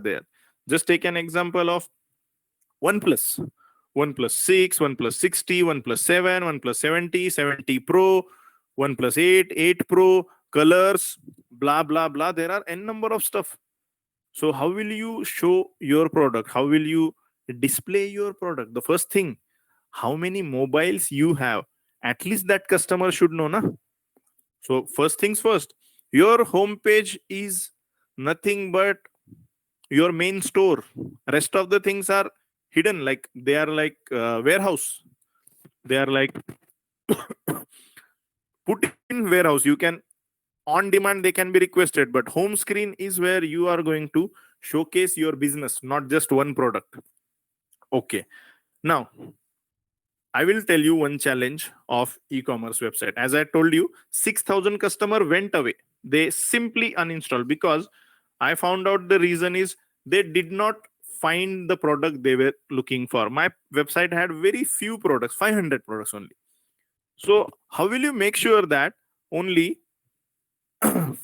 there. Just take an example of OnePlus. OnePlus 6, OnePlus 60, OnePlus 7, OnePlus 70, 70 Pro, OnePlus 8, 8 Pro, colors, blah, blah, blah. There are n number of stuff. So, how will you show your product? How will you display your product? The first thing, how many mobiles you have? At least that customer should know, na? So, first things first, your homepage is nothing but your main store. Rest of the things are hidden, like they are like warehouse. They are like put in warehouse. You can on demand, they can be requested, but home screen is where you are going to showcase your business, not just one product. Okay, now I will tell you one challenge of e-commerce website. As I told you, 6,000 customer went away. They simply uninstalled because I found out the reason is they did not find the product they were looking for. My website had very few products, 500 products only. So how will you make sure that only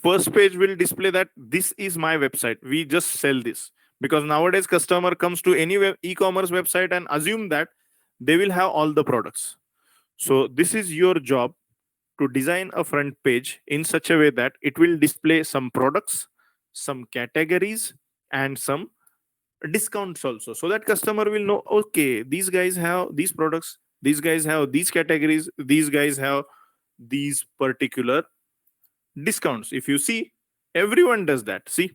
first page will display that this is my website, we just sell this? Because nowadays customer comes to any e-commerce website and assume that they will have all the products. So this is your job, to design a front page in such a way that it will display some products, some categories, and some discounts also, so that customer will know, okay, these guys have these products, these guys have these categories, these guys have these particular discounts. If you see, everyone does that. See,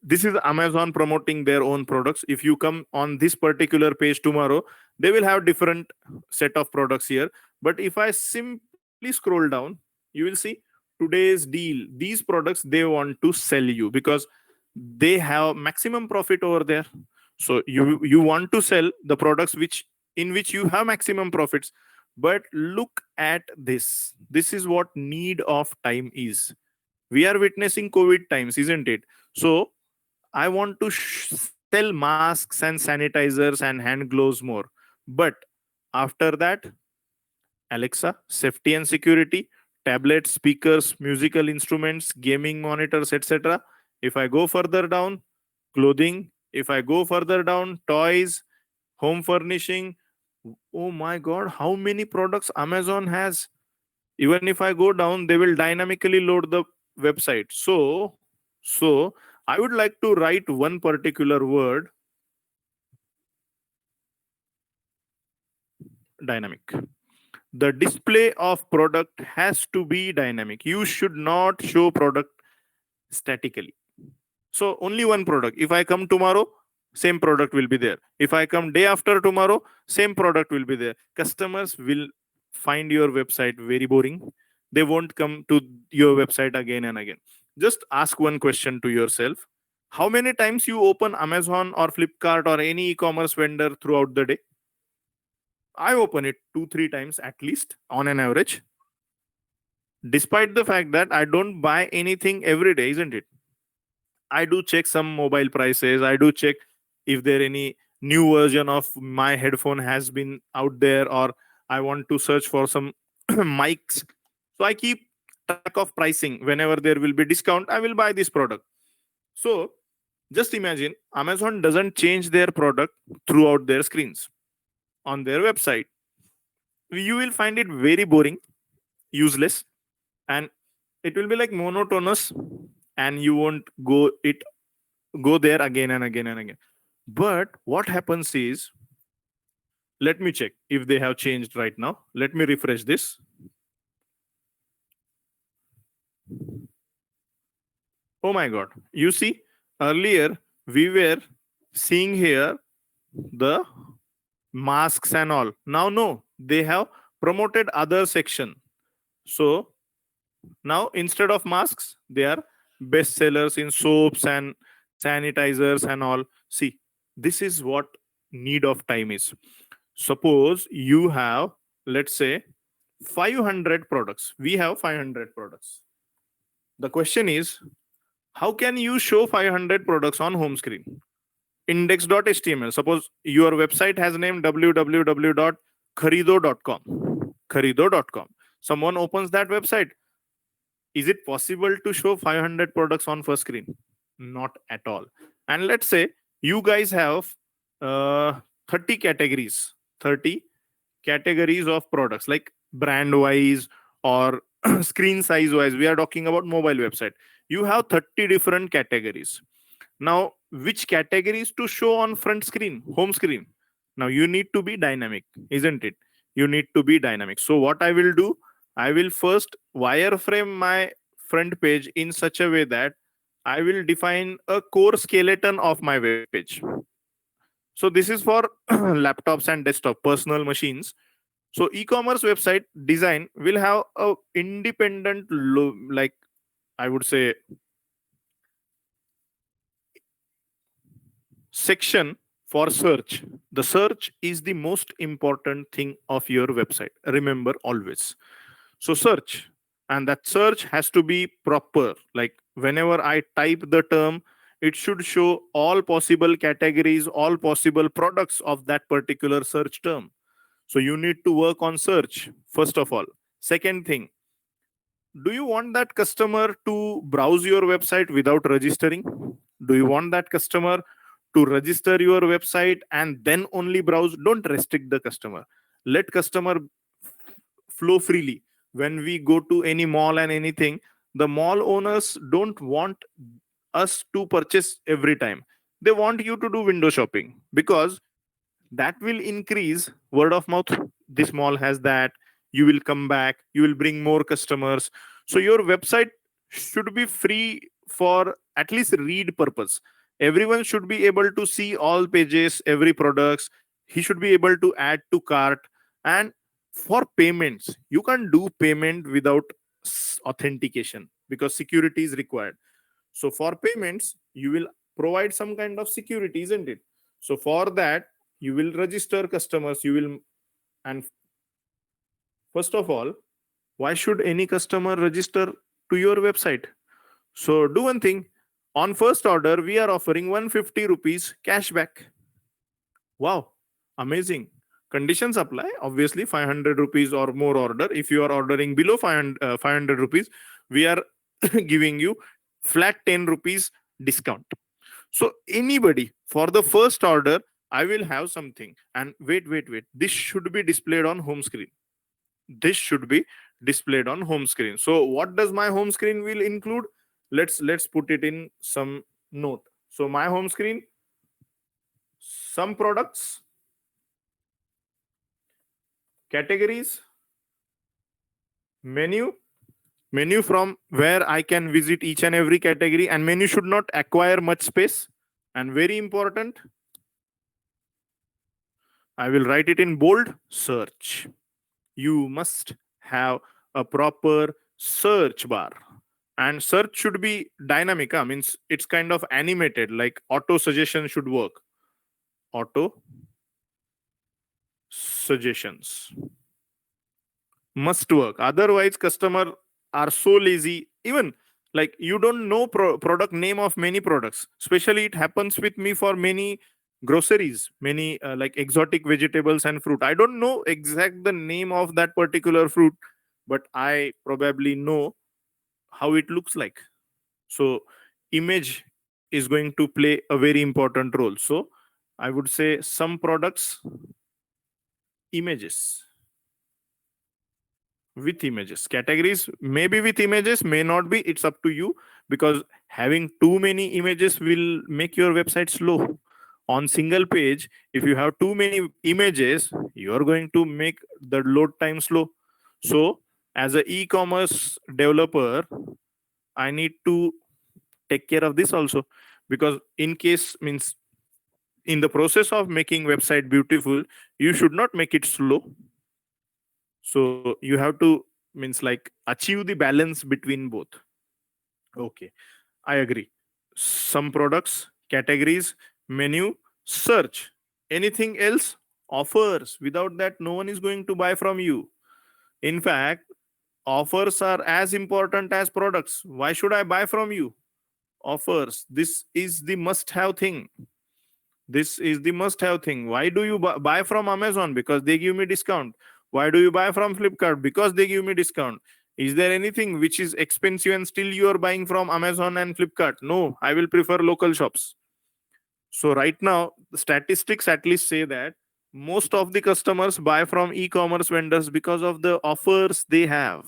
this is Amazon promoting their own products. If you come on this particular page tomorrow, they will have different set of products here. But if I simply scroll down, you will see today's deal. These products they want to sell you because they have maximum profit over there. So you want to sell the products which in which you have maximum profits. But look at this. This is what need of time is. We are witnessing COVID times, isn't it? So I want to sell masks and sanitizers and hand gloves more. But after that, Alexa, safety and security, tablets, speakers, musical instruments, gaming monitors, etc. If I go further down, clothing. If I go further down, toys, home furnishing. Oh my God, how many products Amazon has? Even if I go down, they will dynamically load the website. So I would like to write one particular word, dynamic. The display of product has to be dynamic. You should not show product statically. So only one product. If I come tomorrow, same product will be there. If I come day after tomorrow, same product will be there. Customers will find your website very boring. They won't come to your website again and again. Just ask one question to yourself. How many times you open Amazon or Flipkart or any e-commerce vendor throughout the day? I open it 2-3 times at least on an average. Despite the fact that I don't buy anything every day, isn't it? I do check some mobile prices. I do check if there any new version of my headphone has been out there, or I want to search for some mics. So I keep track of pricing. Whenever there will be discount, I will buy this product. So just imagine Amazon doesn't change their product throughout their screens on their website. You will find it very boring, useless, and it will be like monotonous, and you won't go there again and again and again. But what happens is, let me check if they have changed right now. Let me refresh this. Oh my God. You see, earlier we were seeing here the masks and all. Now, no, they have promoted other section. So now instead of masks, they are bestsellers in soaps and sanitizers and all. See, this is what need of time is. Suppose you have, let's say, 500 products. We have 500 products. The question is, how can you show 500 products on home screen? Index.html. Suppose your website has name www.kharido.com. Kharido.com. Someone opens that website. Is it possible to show 500 products on first screen? Not at all. And let's say you guys have 30 categories, 30 categories of products, like brand wise or screen size wise. We are talking about mobile website. You have 30 different categories. Now, which categories to show on front screen, home screen? Now, you need to be dynamic, isn't it? You need to be dynamic. So, what I will do, I will first wireframe my front page in such a way that I will define a core skeleton of my web page. So, this is for laptops and desktop, personal machines. So, e-commerce website design will have a independent, like I would say, section for search. The search is the most important thing of your website. Remember always. So search, and that search has to be proper. Like whenever I type the term, it should show all possible categories, all possible products of that particular search term. So you need to work on search first of all. Second thing, do you want that customer to browse your website without registering? Do you want that customer to register your website and then only browse? Don't restrict the customer. Let customer flow freely. When we go to any mall and anything, the mall owners don't want us to purchase every time. They want you to do window shopping, because that will increase word of mouth. This mall has that, you will come back, you will bring more customers. So your website should be free for at least read purpose. Everyone should be able to see all pages, every products. He should be able to add to cart. And for payments, you can't do payment without authentication, because security is required. So for payments, you will provide some kind of security, isn't it? So for that, you will register customers. You will, and first of all, why should any customer register to your website? So do one thing. On first order, we are offering 150 rupees cashback. Wow, amazing. Conditions apply. Obviously, 500 rupees or more order. If you are ordering below 500 rupees, we are giving you flat 10 rupees discount. So anybody, for the first order, I will have something. And wait. This should be displayed on home screen. This should be displayed on home screen. So what does my home screen will include? Let's put it in some note. So my home screen, some products, categories, menu from where I can visit each and every category, and menu should not acquire much space. And very important, I will write it in bold, search. You must have a proper search bar. And search should be dynamic. Means it's kind of animated, like auto suggestion should work. Auto suggestions must work. Otherwise, customer are so lazy. Even like you don't know product name of many products. Especially it happens with me for many groceries, many like exotic vegetables and fruit. I don't know exact the name of that particular fruit, but I probably know how it looks like. So image is going to play a very important role. So I would say some products, images, with images, categories maybe with images, may not be, it's up to you, because having too many images will make your website slow. On single page, if you have too many images, you are going to make the load time slow. So as a e-commerce developer, I need to take care of this also, because in case, means in the process of making website beautiful, you should not make it slow. So you have to, means like, achieve the balance between both. Okay, I agree. Some products, categories, menu, search. Anything else? Offers. Without that, no one is going to buy from you. In fact, offers are as important as products. Why should I buy from you? Offers. This is the must have thing. This is the must have thing. Why do you buy from Amazon? Because they give me discount. Why do you buy from Flipkart? Because they give me discount. Is there anything which is expensive and still you are buying from Amazon and Flipkart? No, I will prefer local shops. So right now, the statistics at least say that most of the customers buy from e-commerce vendors because of the offers they have.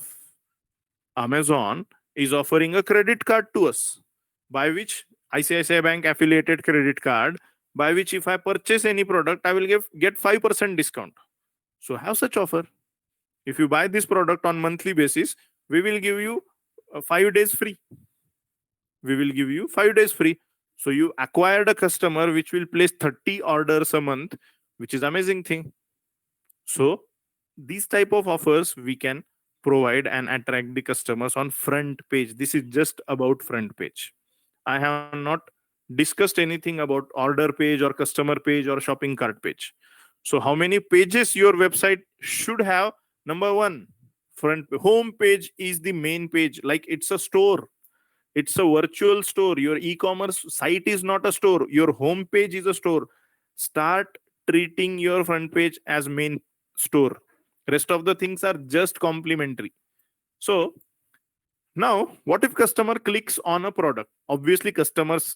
Amazon is offering a credit card to us, by which ICICI Bank affiliated credit card, by which if I purchase any product, I will get 5% discount. So have such offer. If you buy this product on monthly basis, we will give you 5 days free. We will give you 5 days free. So you acquired a customer which will place 30 orders a month, which is amazing thing. So these type of offers we can provide and attract the customers on front page. This is just about front page. I have not discussed anything about order page or customer page or shopping cart page. So how many pages your website should have? Number one, front home page is the main page, like it's a store. It's a virtual store. Your e-commerce site is not a store. Your home page is a store. Start treating your front page as main store. Rest of the things are just complementary. So now, what if customer clicks on a product? Obviously, customers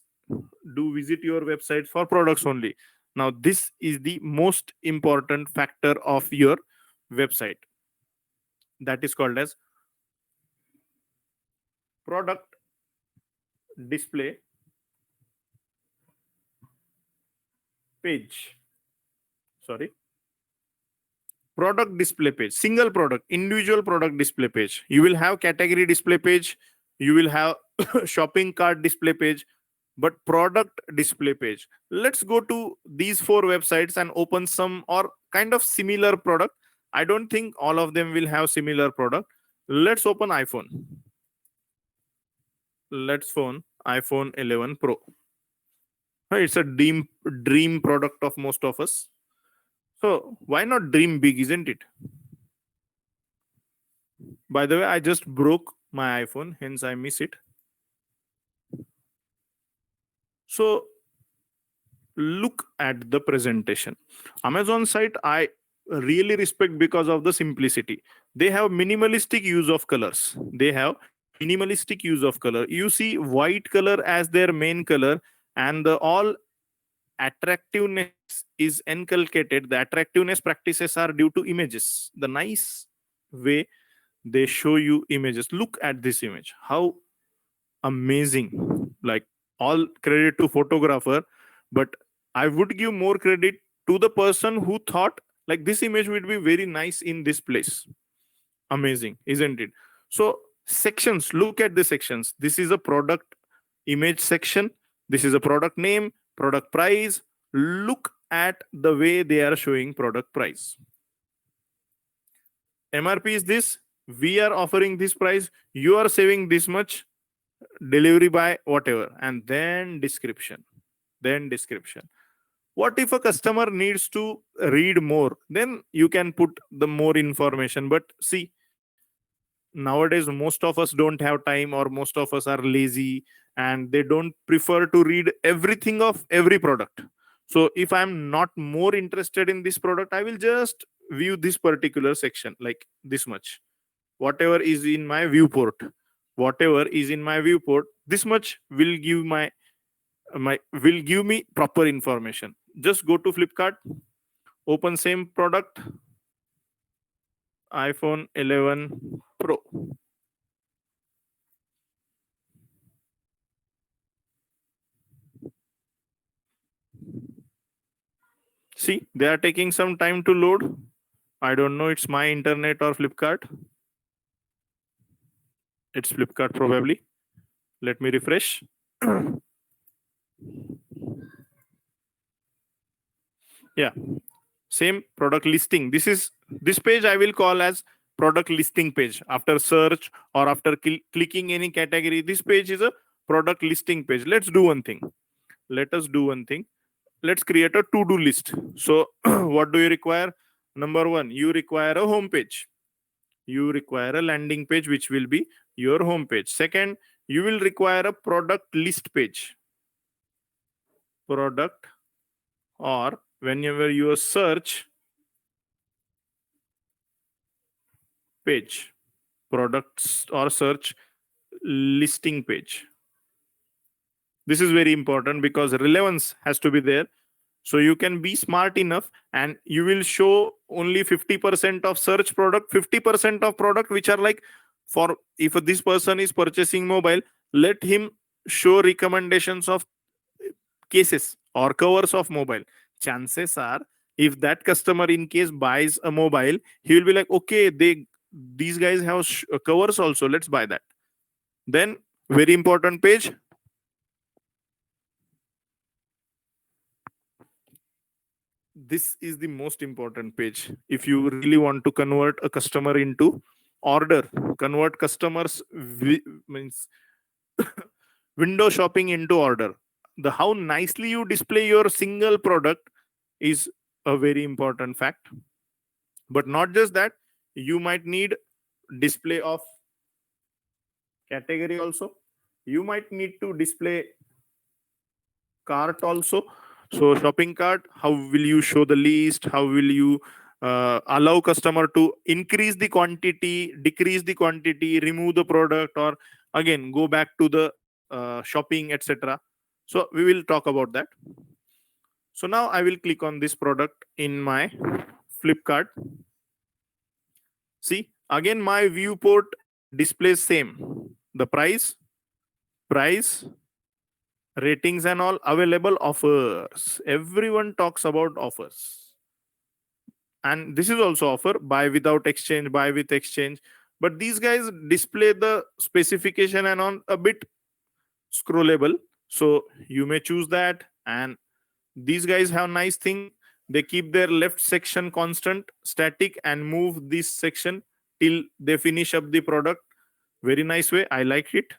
do visit your website for products only. Now, this is the most important factor of your website. That is called as product display page. Sorry, product display page. Single product, individual product display page. You will have category display page. You will have shopping cart display page, but product display page. Let's go to these four websites and open some or kind of similar product. I don't think all of them will have similar product. Let's open iPhone. Let's phone iPhone 11 Pro. It's a dream product of most of us. So why not dream big, isn't it? By the way, I just broke my iPhone, hence I miss it. So look at the presentation. Amazon site I really respect because of the simplicity. They have minimalistic use of colors. You see white color as their main color, and the all attractiveness is inculcated. The attractiveness practices are due to images. The nice way they show you images. Look at this image. How amazing. Like, all credit to photographer, but I would give more credit to the person who thought like this image would be very nice in this place. Amazing, isn't it? So sections, look at the sections. This is a product image section. This is a product name, product price. Look at the way they are showing product price. MRP is this. We are offering this price. You are saving this much. Delivery by whatever, and then description. What if a customer needs to read more? Then you can put the more information. But see, nowadays most of us don't have time, or most of us are lazy, and they don't prefer to read everything of every product. So if I'm not more interested in this product, I will just view this particular section, like this much. Whatever is in my viewport, this much will give will give me proper information. Just go to Flipkart, open same product, iPhone 11 Pro. See, they are taking some time to load. I don't know, it's my internet or Flipkart. It's Flipkart probably. Let me refresh. Yeah, same product listing. This page I will call as product listing page. After search or after clicking any category, this page is a product listing page. Let's do one thing. Let's create a to-do list. So what do you require? Number one, you require a home page. You require a landing page, which will be your home page. Second, you will require a product list page. Product, or whenever you search page, products or search listing page. This is very important because relevance has to be there. So you can be smart enough and you will show only 50% of search product, 50% of product which are like, for if this person is purchasing mobile, let him show recommendations of cases or covers of mobile. Chances are, if that customer in case buys a mobile, he will be like, okay, these guys have covers also, let's buy that. Then very important page, this is the most important page. If you really want to convert a customer into order, convert customers means window shopping into order, the how nicely you display your single product is a very important fact. But not just that, you might need display of category also, you might need to display cart also. So shopping cart, how will you show the list, how will you allow customer to increase the quantity, decrease the quantity, remove the product, or again go back to the shopping, etc. So we will talk about that. So now I will click on this product in my Flipkart. See, again my viewport displays same, the price, ratings and all, available offers. Everyone talks about offers. And this is also offer, buy without exchange, buy with exchange. But these guys display the specification and on a bit scrollable. So you may choose that. And these guys have nice thing. They keep their left section constant, static, and move this section till they finish up the product. Very nice way. I like it.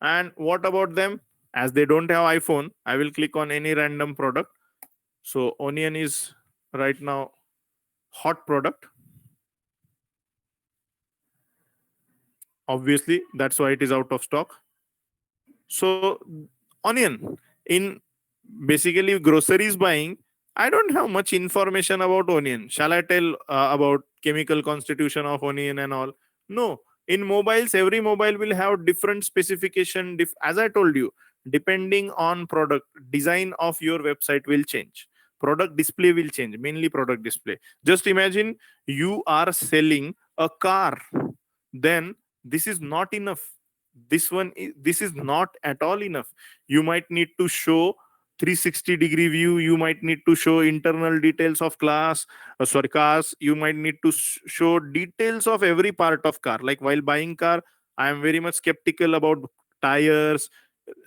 And what about them? As they don't have iPhone, I will click on any random product. So onion is right now hot product. Obviously, that's why it is out of stock. So onion in basically groceries buying, I don't have much information about onion. Shall I tell about chemical constitution of onion and all? No. In mobiles, every mobile will have different specification. As I told you, depending on product, design of your website will change. Product display will change. Mainly product display. Just imagine you are selling a car. Then this is not enough. This is not at all enough. You might need to show 360-degree view, you might need to show internal details of cars, you might need to show details of every part of car. Like while buying car, I am very much skeptical about tires,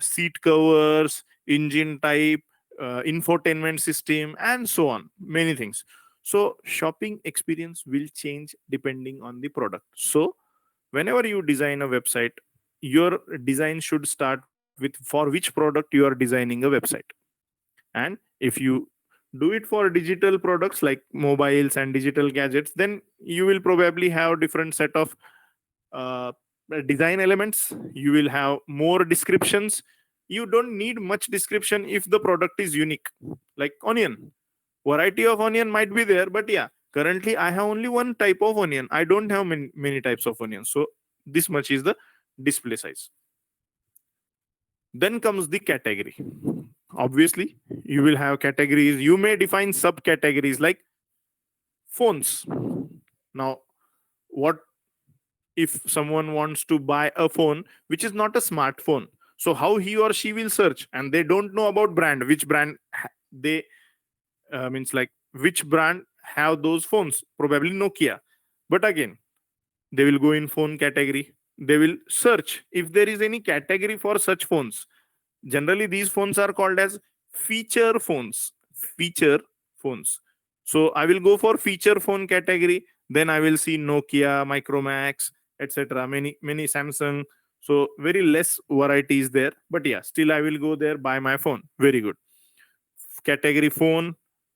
seat covers, engine type, infotainment system, and so on, many things. So shopping experience will change depending on the product. So whenever you design a website, your design should start with for which product you are designing a website. And if you do it for digital products like mobiles and digital gadgets, then you will probably have different set of uh, design elements. You will have more descriptions. You don't need much description if the product is unique. Like onion, variety of onion might be there, but yeah, currently I have only one type of onion, I don't have many types of onions. So this much is the display size. Then comes the category. Obviously, you will have categories. You may define subcategories like phones. Now, what if someone wants to buy a phone which is not a smartphone? So how he or she will search, and they don't know about brand, which brand they means like which brand have those phones? Probably Nokia. But again, they will go in phone category. They will search if there is any category for such phones. Generally these phones are called as feature phones. Feature phones. So I will go for feature phone category. Then I will see Nokia, Micromax, etc. Many Samsung. So very less variety is there, but yeah, still I will go there, buy my phone. Very good. Category phone,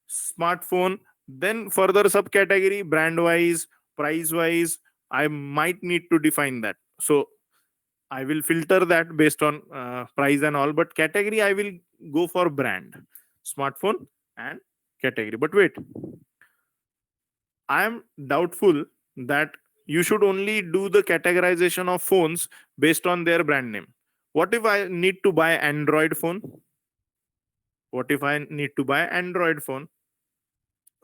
smartphone. Then further subcategory, brand wise, price wise, I might need to define that. So I will filter that based on price and all, but category I will go for brand, smartphone, and category. But wait, I am doubtful that you should only do the categorization of phones based on their brand name. What if I need to buy Android phone? What if I need to buy Android phone?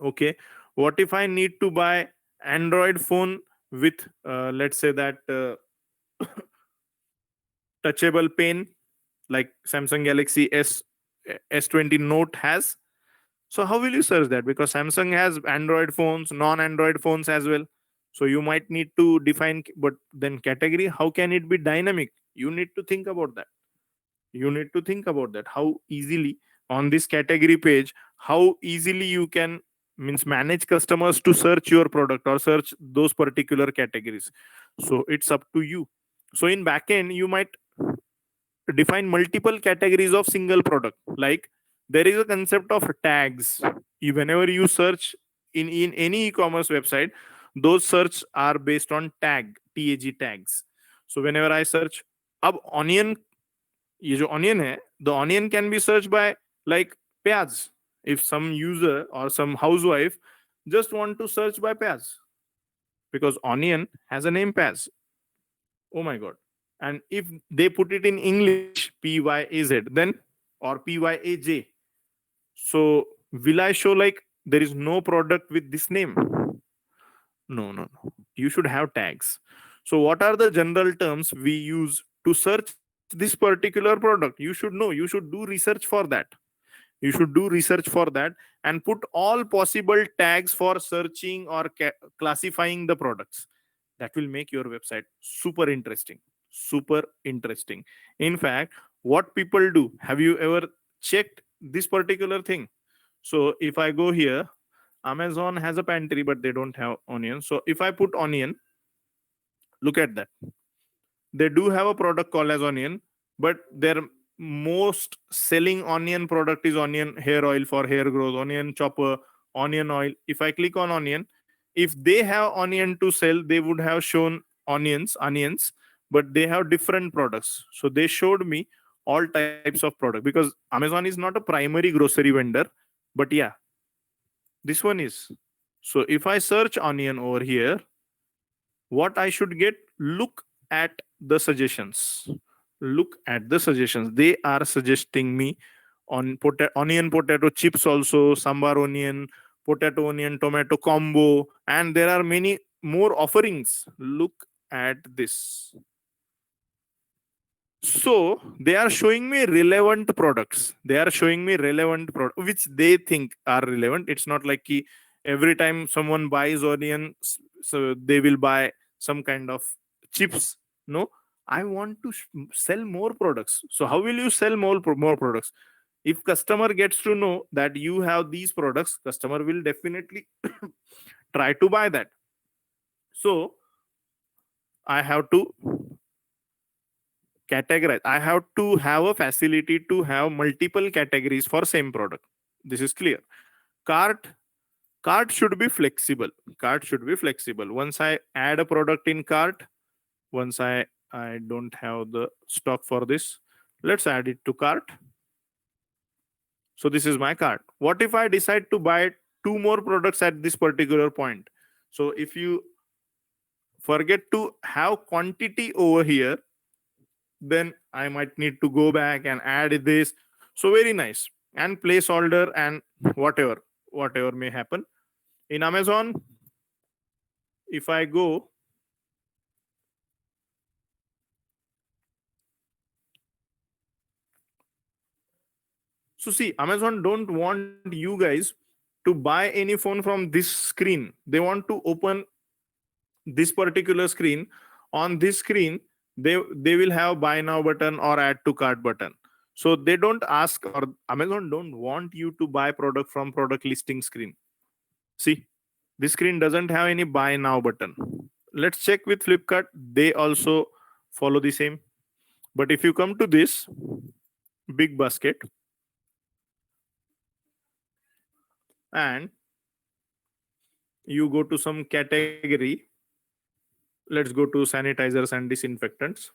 Okay. What if I need to buy Android phone with, let's say that touchable pen, like Samsung Galaxy S20 Note has? So how will you search that? Because Samsung has Android phones, non-Android phones as well. So you might need to define, but then category, how can it be dynamic? You need to think about that. You need to think about that. How easily on this category page, how easily you can means manage customers to search your product or search those particular categories. So it's up to you. So in backend, you might define multiple categories of single product. Like there is a concept of tags. Whenever you search in any e-commerce website, those search are based on tag tags. So whenever I search अब onion, ये जो onion है, the onion can be searched by like प्याज. If some user or some housewife just want to search by प्याज, because onion has a name Paz. Oh my god. And if they put it in English, PYAZ, then or PYAJ. So will I show like there is no product with this name? No, no, no. You should have tags. So what are the general terms we use to search this particular product? You should know. You should do research for that. You should do research for that and put all possible tags for searching or classifying the products. That will make your website super interesting. Super interesting. In fact, what people do, have you ever checked this particular thing? So if I go here, Amazon has a pantry, but they don't have onion. So if I put onion, look at that. They do have a product called as onion, but their most selling onion product is onion hair oil for hair growth, onion chopper, onion oil. If I click on onion, if they have onion to sell, they would have shown onions, but they have different products. So they showed me all types of product, because Amazon is not a primary grocery vendor, but yeah, this one is. So if I search onion over here, what I should get? Look at the suggestions. Look at the suggestions. They are suggesting me on onion potato chips, also sambar onion, potato onion tomato combo, and there are many more offerings. Look at this. So they are showing me relevant products. They are showing me relevant products which they think are relevant. It's not like every time someone buys onion, so they will buy some kind of chips. No, I want to sell more products. So how will you sell more products? If customer gets to know that you have these products, customer will definitely try to buy that. So I have to categorize. I have to have a facility to have multiple categories for same product. This is clear. Cart cart should be flexible. Cart should be flexible. Once I add a product in cart, once I don't have the stock for this, let's add it to cart. So this is my cart. What if I decide to buy two more products at this particular point? So if you forget to have quantity over here, then I might need to go back and add this. So very nice. And place order and whatever may happen. In Amazon, if I go, so see, Amazon don't want you guys to buy any phone from this screen. They want to open this particular screen. On this screen, they will have buy now button or add to cart button. So they don't ask, or Amazon don't want you to buy product from product listing screen. See, this screen doesn't have any buy now button. Let's check with Flipkart. They also follow the same. But if you come to this big basket and you go to some category, let's go to sanitizers and disinfectants.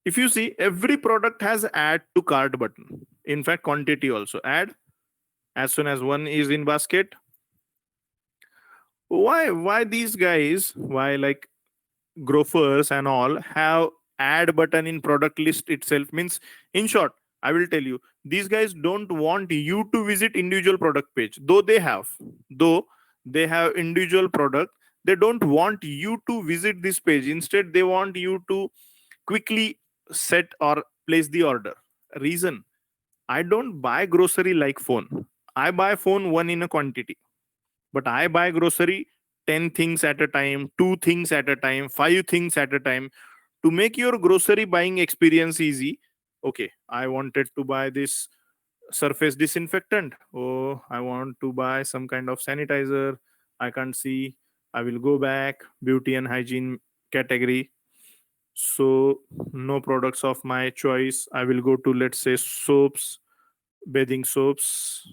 If you see, every product has add to cart button. In fact, quantity also add as soon as one is in basket. Why these guys, why like Grofers and all have add button in product list itself. Means, in short, I will tell you, these guys don't want you to visit individual product page, though they have individual product. They don't want you to visit this page. Instead, they want you to quickly set or place the order. Reason: I don't buy grocery like phone. I buy phone one in a quantity, but I buy grocery 10 things at a time, 2 things at a time, 5 things at a time. To make your grocery buying experience easy, okay, I wanted to buy this surface disinfectant. Oh, I want to buy some kind of sanitizer. I can't see. I will go back, beauty and hygiene category. So, no products of my choice. I will go to, let's say, soaps, bathing soaps.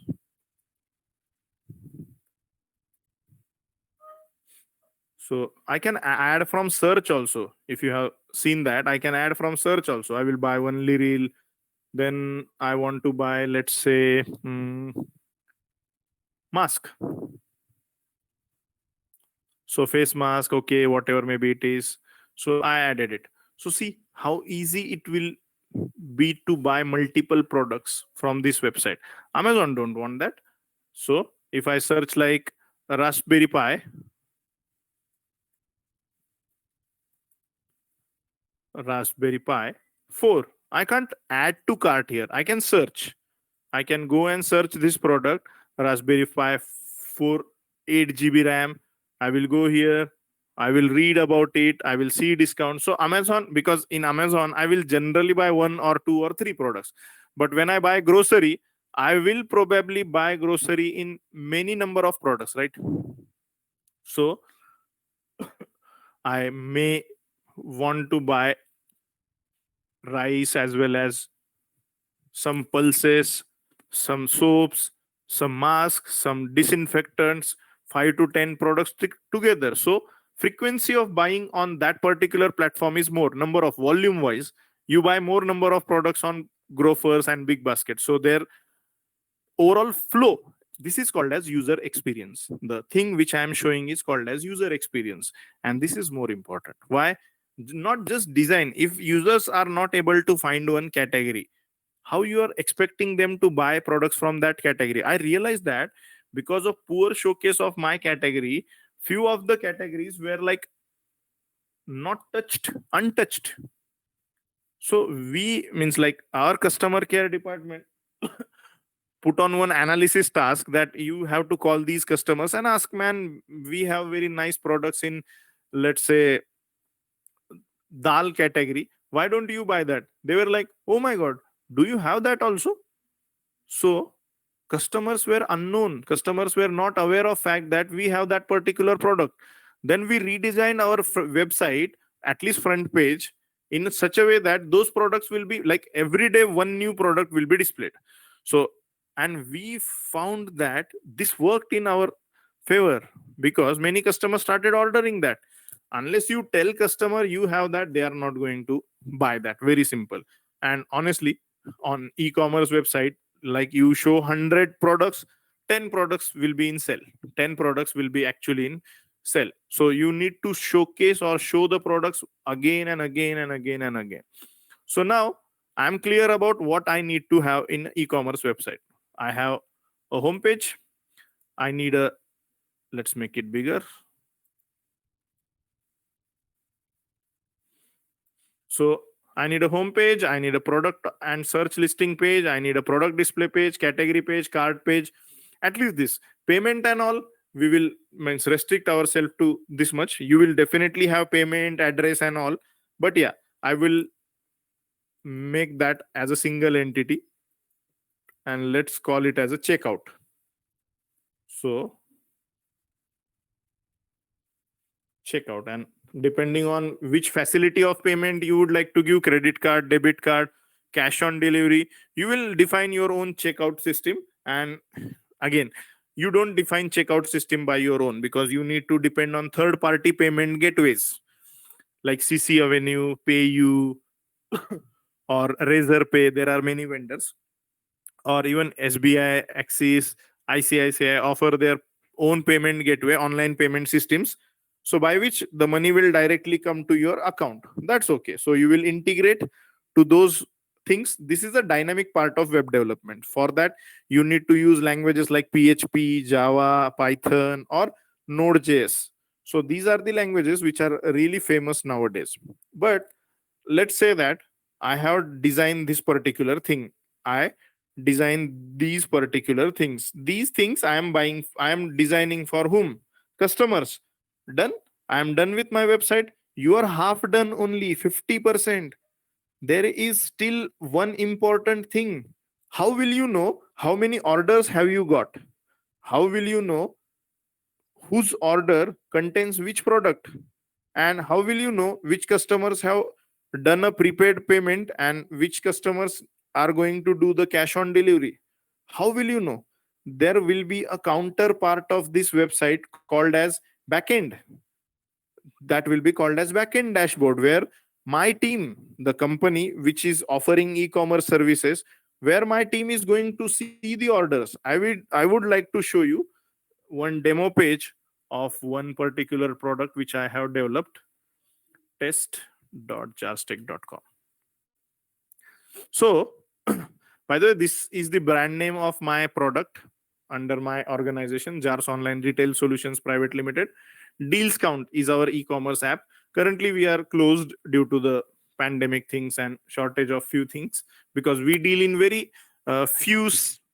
So I can add from search also. If you have seen that, I can add from search also. I will buy only reel. Then I want to buy, let's say, mask. So face mask, okay, whatever maybe it is. So I added it. So see how easy it will be to buy multiple products from this website. Amazon don't want that. So if I search like Raspberry Pi, Raspberry Pi 4, I can't add to cart here. I can search. I can go and search this product, Raspberry Pi 4, 8 GB RAM. I will go here. I will read about it. I will see discount. So Amazon, because in Amazon, I will generally buy 1 or 2 or 3 products. But when I buy grocery, I will probably buy grocery in many number of products, right? So I may want to buy rice as well as some pulses, some soaps, some masks, some disinfectants, 5 to 10 products together. So frequency of buying on that particular platform is more. Number of volume wise, you buy more number of products on Grofers and Big Basket. So their overall flow, this is called as user experience. The thing which I am showing is called as user experience, and this is more important. Why? Not just design. If users are not able to find one category, how you are expecting them to buy products from that category? I realized that because of poor showcase of my category, few of the categories were like not touched, untouched. So we, means like our customer care department, put on one analysis task that you have to call these customers and ask, man, we have very nice products in, let's say, dal category. Why don't you buy that? They were like, oh my god, do you have that also? So customers were unknown. Customers were not aware of fact that we have that particular product. Then we redesigned our website, at least front page, in such a way that those products will be like every day one new product will be displayed. So, and we found that this worked in our favor because many customers started ordering that. Unless you tell customer you have that, they are not going to buy that. Very simple. And honestly, on e-commerce website, like you show 100 products, 10 products will be in sell, 10 products will be actually in sell. So you need to showcase or show the products again and again and again and again. So now I'm clear about what I need to have in e-commerce website. I have a homepage. I need a, let's make it bigger. So I need a home page, I need a product and search listing page, I need a product display page, category page, cart page, at least this. Payment and all, we will, means restrict ourselves to this much. You will definitely have payment, address and all. But yeah, I will make that as a single entity and let's call it as a checkout. So checkout, and depending on which facility of payment you would like to give, credit card, debit card, cash on delivery, you will define your own checkout system. And again, you don't define checkout system by your own because you need to depend on third party payment gateways like CC Avenue, PayU, or Razor Pay. There are many vendors, or even SBI, Axis, ICICI offer their own payment gateway, online payment systems. So by which the money will directly come to your account. That's okay. So you will integrate to those things. This is a dynamic part of web development. For that, you need to use languages like PHP, Java, Python, or Node.js. So these are the languages which are really famous nowadays. But let's say that I have designed this particular thing. I design these particular things. These things I am buying, I am designing for whom? Customers. Done. I am done with my website. You are half done, only 50%. There is still one important thing. How will you know how many orders have you got? How will you know whose order contains which product? And how will you know which customers have done a prepaid payment and which customers are going to do the cash on delivery? How will you know? There will be a counterpart of this website called as backend. That will be called as backend dashboard, where my team, the company which is offering e-commerce services, where my team is going to see the orders. I would like to show you one demo page of one particular product which I have developed, test.jarstack.com. So, by the way, this is the brand name of my product under my organization, Jars Online Retail Solutions Private Limited. Deals Count is our e-commerce app. Currently, we are closed due to the pandemic things and shortage of few things, because we deal in very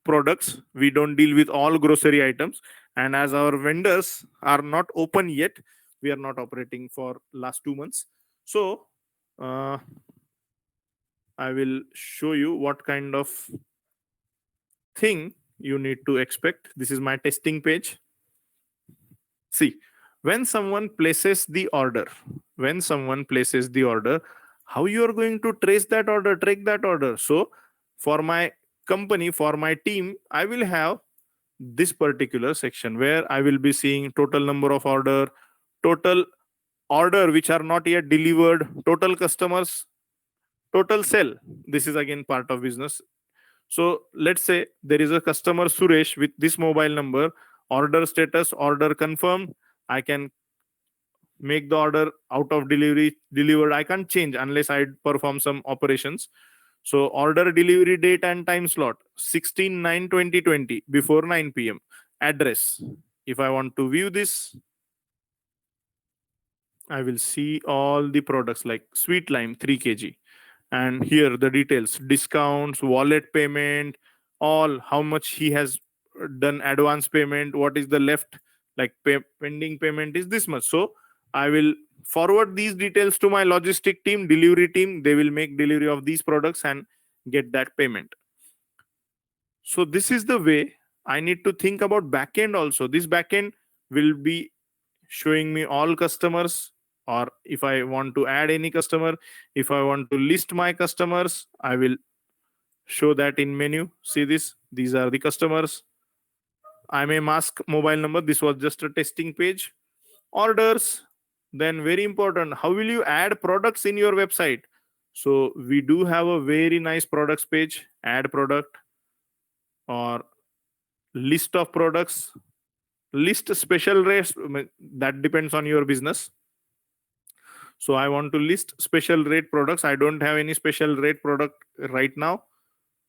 products. We don't deal with all grocery items, and as our vendors are not open yet, we are not operating for last 2 months. So uh, I will show you what kind of thing you need to expect. This is my testing page. See, when someone places the order, how you are going to trace that order, track that order? So, for my company, for my team, I will have this particular section where I will be seeing total number of total order which are not yet delivered, total customers, total sell. This is again part of business. So let's say there is a customer Suresh with this mobile number, order status, order confirmed. I can make the order out of delivery delivered. I can't change unless I perform some operations. So order delivery date and time slot 16/9/2020 before 9 p.m. Address. If I want to view this, I will see all the products like Sweet Lime 3 kg. And here the details, discounts, wallet payment, all how much he has done advance payment, what is the left, like pending payment is this much. So I will forward these details to my logistic team, delivery team. They will make delivery of these products and get that payment. So this is the way I need to think about backend also. This backend will be showing me all customers, or if I want to add any customer, if I want to list my customers, I will show that in menu. See this, these are the customers. I may mask mobile number. This was just a testing page. Orders. Then very important, how will you add products in your website? So we do have a very nice products page, add product or list of products, list special rates. That depends on your business. So I want to list special rate products. I don't have any special rate product right now.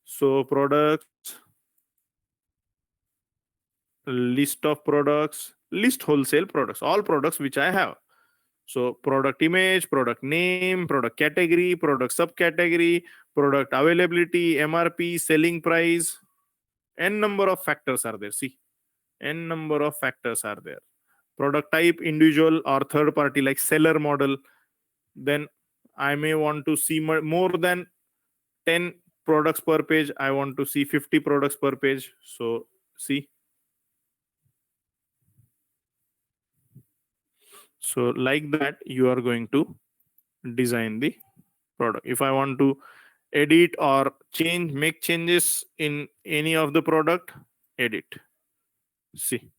So products, list of products, list wholesale products, all products which I have. So product image, product name, product category, product subcategory, product availability, MRP, selling price, n number of factors are there. See, n number of factors are there. Product type, individual or third party, like seller model. Then I may want to see more than 10 products per page. I want to see 50 products per page. So see, so like that you are going to design the product. If I want to edit or change, make changes in any of the product, edit. See,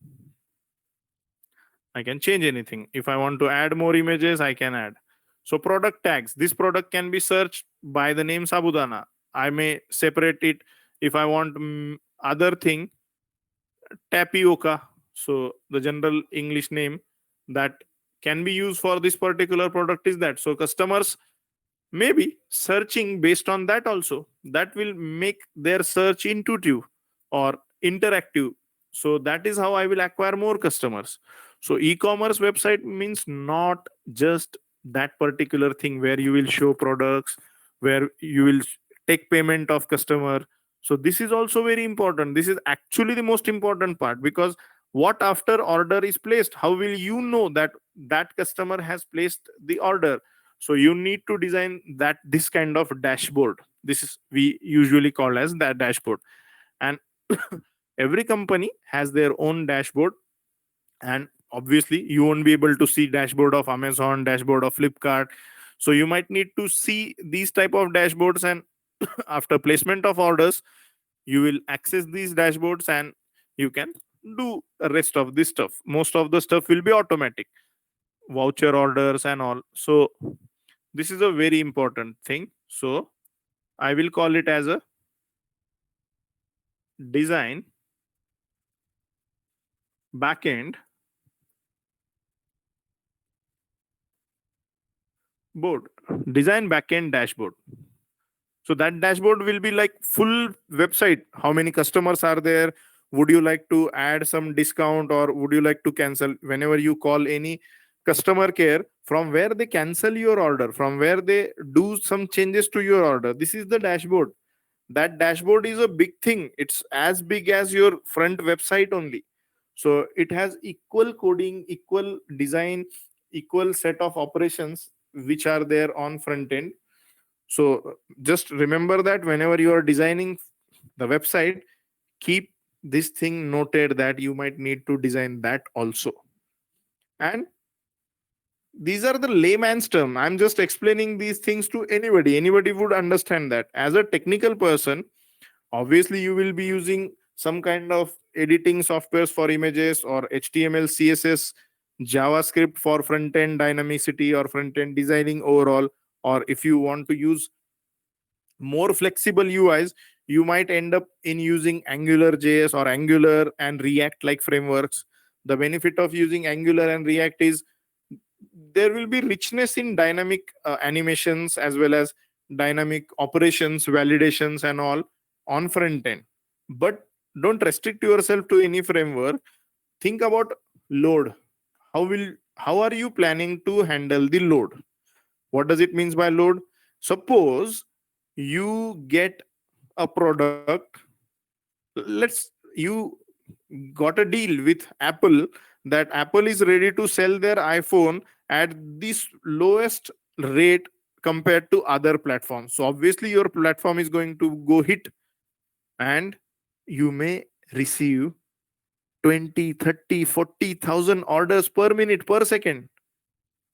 I can change anything. If I want to add more images, I can add. So product tags, this product can be searched by the name Sabudana. I may separate it. If I want other thing, tapioca, so the general English name, that can be used for this particular product is that. So customers may be searching based on that also. That will make their search intuitive or interactive. So that is how I will acquire more customers. So e-commerce website means not just that particular thing where you will show products, where you will take payment of customer. So this is also very important. This is actually the most important part, because what after order is placed, how will you know that that customer has placed the order? So you need to design that this kind of dashboard. This is we usually call as that dashboard. And every company has their own dashboard, and obviously you won't be able to see dashboard of Amazon, dashboard of Flipkart. So you might need to see these type of dashboards, and after placement of orders you will access these dashboards, and you can do the rest of this stuff. Most of the stuff will be automatic, voucher orders and all. So this is a very important thing. So I will call it as a design backend board, design backend dashboard. So that dashboard will be like full website. How many customers are there? Would you like to add some discount, or would you like to cancel? Whenever you call any customer care, from where they cancel your order, from where they do some changes to your order, this is the dashboard. That dashboard is a big thing. It's as big as your front website only. So it has equal coding, equal design, equal set of operations which are there on front end. So just remember that whenever you are designing the website, keep this thing noted that you might need to design that also. And these are the layman's term. I'm just explaining these things to anybody. Anybody would understand that. As a technical person, obviously you will be using some kind of editing softwares for images, or HTML, CSS, JavaScript for front end dynamicity or front end designing overall. Or if you want to use more flexible UIs, you might end up in using Angular JS or Angular and React like frameworks. The benefit of using Angular and React is there will be richness in dynamic animations, as well as dynamic operations, validations and all on front end. But don't restrict yourself to any framework. Think about load. How are you planning to handle the load? What does it means by load? Suppose you get a product. Let's you got a deal with Apple, that Apple is ready to sell their iPhone at this lowest rate compared to other platforms. So obviously your platform is going to go hit, and you may receive 20, 30, 40,000 orders per minute, per second.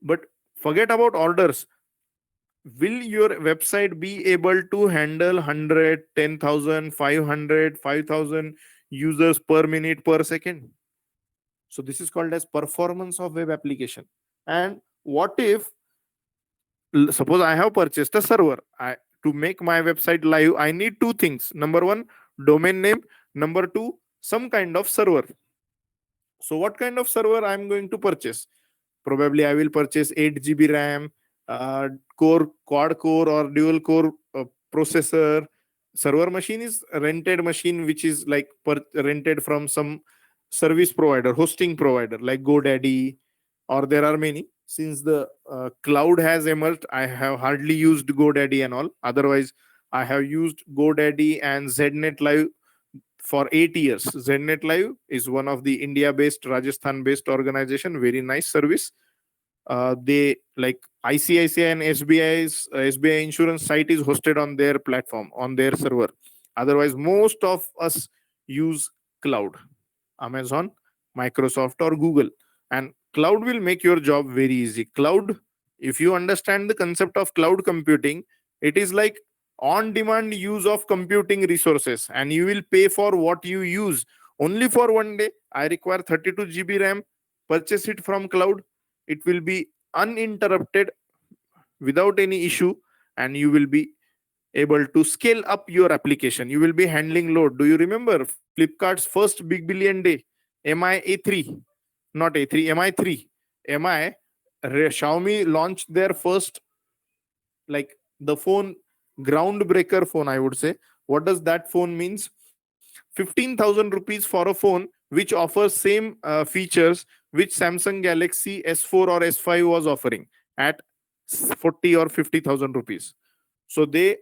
But forget about orders. Will your website be able to handle 100, 10,000, 500, 5,000 users per minute, per second? So this is called as performance of web application. And what if, suppose I have purchased a server, to make my website live, I need two things. Number one, domain name. Number two, some kind of server. So what kind of server I'm going to purchase? Probably I will purchase 8 GB RAM, core, quad core or dual core processor. Server machine is rented machine, which is like rented from some service provider, hosting provider like GoDaddy, or there are many. Since the cloud has emerged, I have hardly used GoDaddy and all. Otherwise, I have used GoDaddy and ZNet Live for 8 years. ZNet Live is one of the India-based, Rajasthan-based organization. Very nice service. They like ICICI and SBI's SBI insurance site is hosted on their platform, on their server. Otherwise, most of us use cloud, Amazon, Microsoft, or Google. And cloud will make your job very easy. Cloud, if you understand the concept of cloud computing, it is like on demand use of computing resources, and you will pay for what you use. Only for one day, I require 32 GB RAM, purchase it from cloud. It will be uninterrupted without any issue, and you will be able to scale up your application. You will be handling load. Do you remember Flipkart's first big billion day? MI A3, not A3, MI3. MI Xiaomi launched their first, like, the phone, groundbreaker phone, I would say. What does that phone means? 15,000 rupees for a phone which offers same features which Samsung Galaxy S4 or S5 was offering at 40 or 50,000 rupees. So they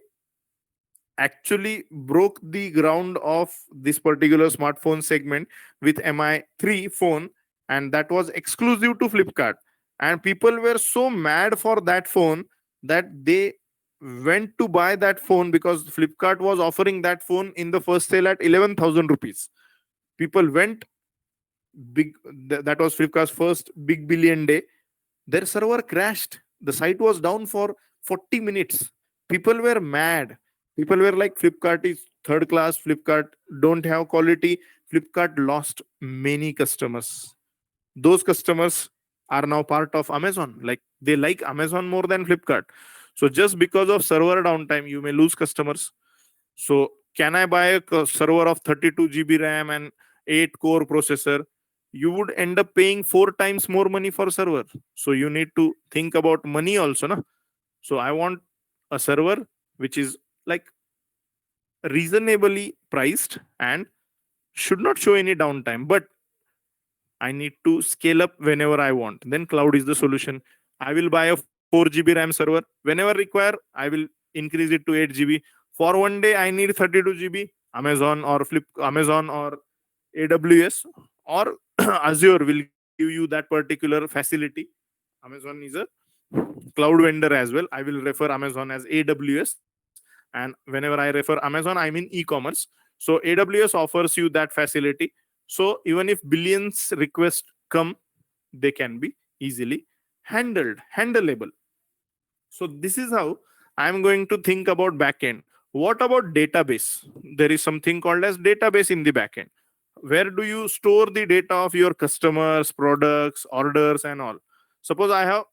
actually broke the ground of this particular smartphone segment with Mi 3 phone, and that was exclusive to Flipkart. And people were so mad for that phone that they went to buy that phone because Flipkart was offering that phone in the first sale at 11,000 rupees. People went big. That was Flipkart's first big billion day. Their server crashed. The site was down for 40 minutes. People were mad. People were like, Flipkart is third class. Flipkart don't have quality. Flipkart lost many customers. Those customers are now part of Amazon. Like, they like Amazon more than Flipkart. So just because of server downtime, you may lose customers. So can I buy a server of 32 GB RAM and 8 core processor? You would end up paying 4 times more money for server. So you need to think about money also, na? So I want a server which is like reasonably priced and should not show any downtime, but I need to scale up whenever I want. Then cloud is the solution. I will buy a 4 GB RAM server. Whenever require, I will increase it to 8 GB. For one day, I need 32 GB. Amazon or AWS or Azure will give you that particular facility. Amazon is a cloud vendor as well. I will refer Amazon as AWS. And whenever I refer Amazon, I mean e-commerce. So AWS offers you that facility. So even if billions requests come, they can be easily handleable. So this is how I'm going to think about backend. What about database? There is something called as database in the backend. Where do you store the data of your customers, products, orders, and all? Suppose I have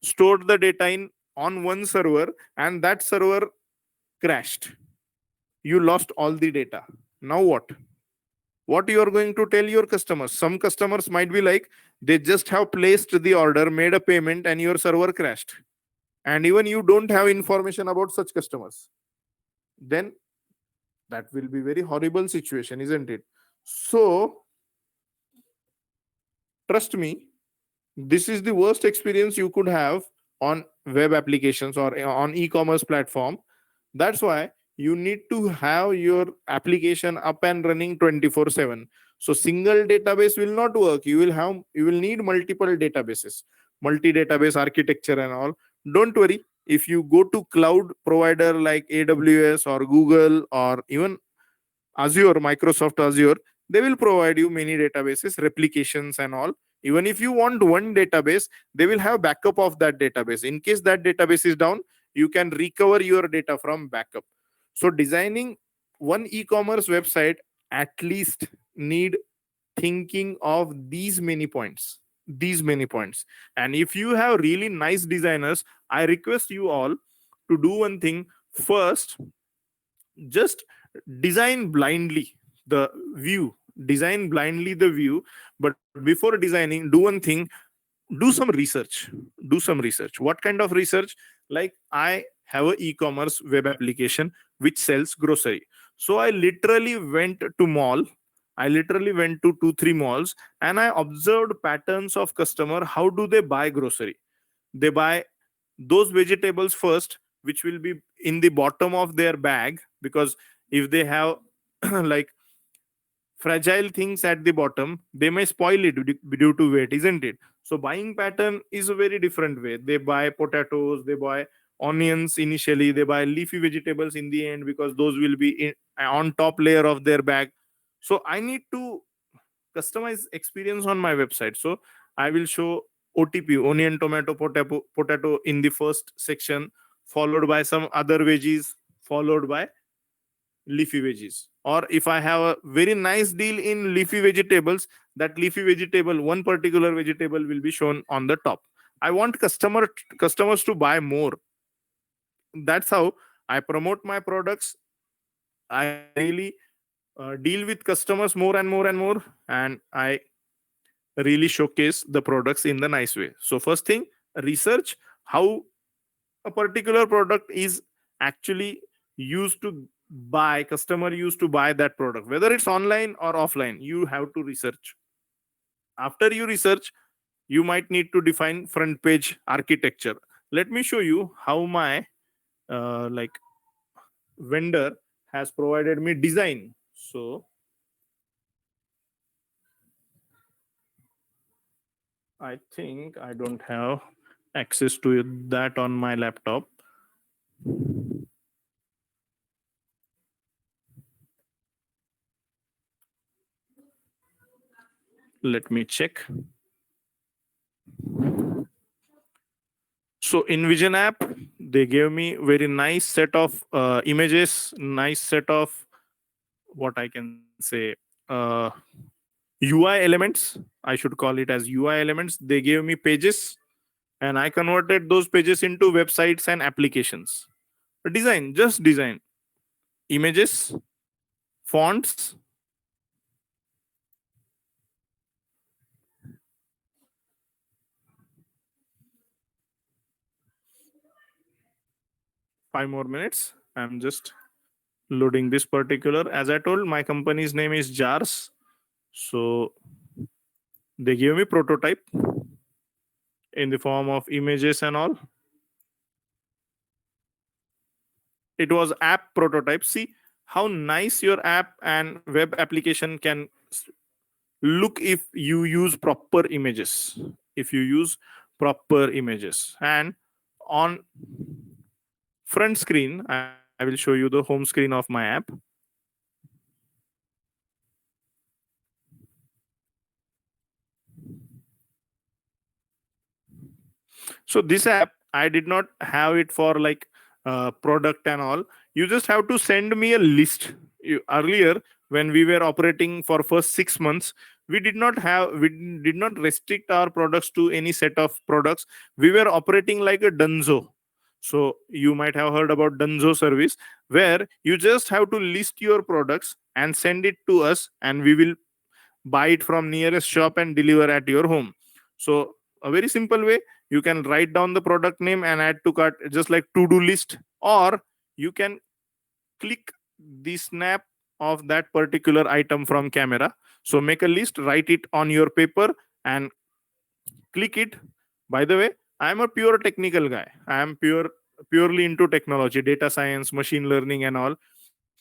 stored the data in on one server, and that server crashed. You lost all the data. Now what you are going to tell your customers? Some customers might be like, they just have placed the order, made a payment, and your server crashed, and even you don't have information about such customers. Then that will be very horrible situation, isn't it? So trust me, this is the worst experience you could have on web applications or on e-commerce platform. That's why you need to have your application up and running 24/7. So single database will not work. You will need multiple databases, multi-database architecture and all. Don't worry. If you go to cloud provider like AWS or Google or even Azure, Microsoft Azure, they will provide you many databases, replications and all. Even if you want one database, they will have backup of that database. In case that database is down, you can recover your data from backup. So designing one e-commerce website at least need thinking of these many points. And if you have really nice designers, I request you all to do one thing. First, just design blindly the view. But before designing, do one thing. Do some research. What kind of research? Like, I have a e-commerce web application which sells grocery. So I literally went to 2 3 malls, and I observed patterns of customer. How do they buy grocery? They buy those vegetables first which will be in the bottom of their bag, because if they have like fragile things at the bottom, they may spoil it due to weight, isn't it? So buying pattern is a very different way. They buy potatoes, they buy onions initially, they buy leafy vegetables in the end, because those will be on top layer of their bag. So I need to customize experience on my website. So I will show OTP, onion, tomato, potato in the first section, followed by some other veggies, followed by leafy veggies. Or if I have a very nice deal in leafy vegetables, that leafy vegetable, one particular vegetable will be shown on the top. I want customers to buy more. That's how I promote my products. I really deal with customers more and more and more, and I really showcase the products in the nice way. So first thing, research how a particular product is actually used to buy, customer used to buy that product, whether it's online or offline. You have to research. After you research, you might need to define front page architecture. Let me show you how my like vendor has provided me design. So I think I don't have access to that on my laptop. Let me check. So in Vision app, they gave me very nice set of images, nice set of what I can say UI elements. I should call it as UI elements. They gave me pages, and I converted those pages into websites and applications. Design, just design, images, fonts, five more minutes. I'm just loading this particular. As I told, my company's name is Jars. So they gave me prototype in the form of images and all. It was app prototype. See how nice your app and web application can look if you use proper images. If you use proper images, and on front screen, I will show you the home screen of my app. So this app, I did not have it for like product and all. You just have to send me a list. Earlier, when we were operating for first 6 months, we did not restrict our products to any set of products. We were operating like a Dunzo. So you might have heard about Dunzo service, where you just have to list your products and send it to us, and we will buy it from nearest shop and deliver at your home. So a very simple way, you can write down the product name and add to cart, just like to do list. Or you can click the snap of that particular item from camera. So make a list, write it on your paper, and click it. By the way, I am a pure technical guy. I am purely into technology, data science, machine learning and all.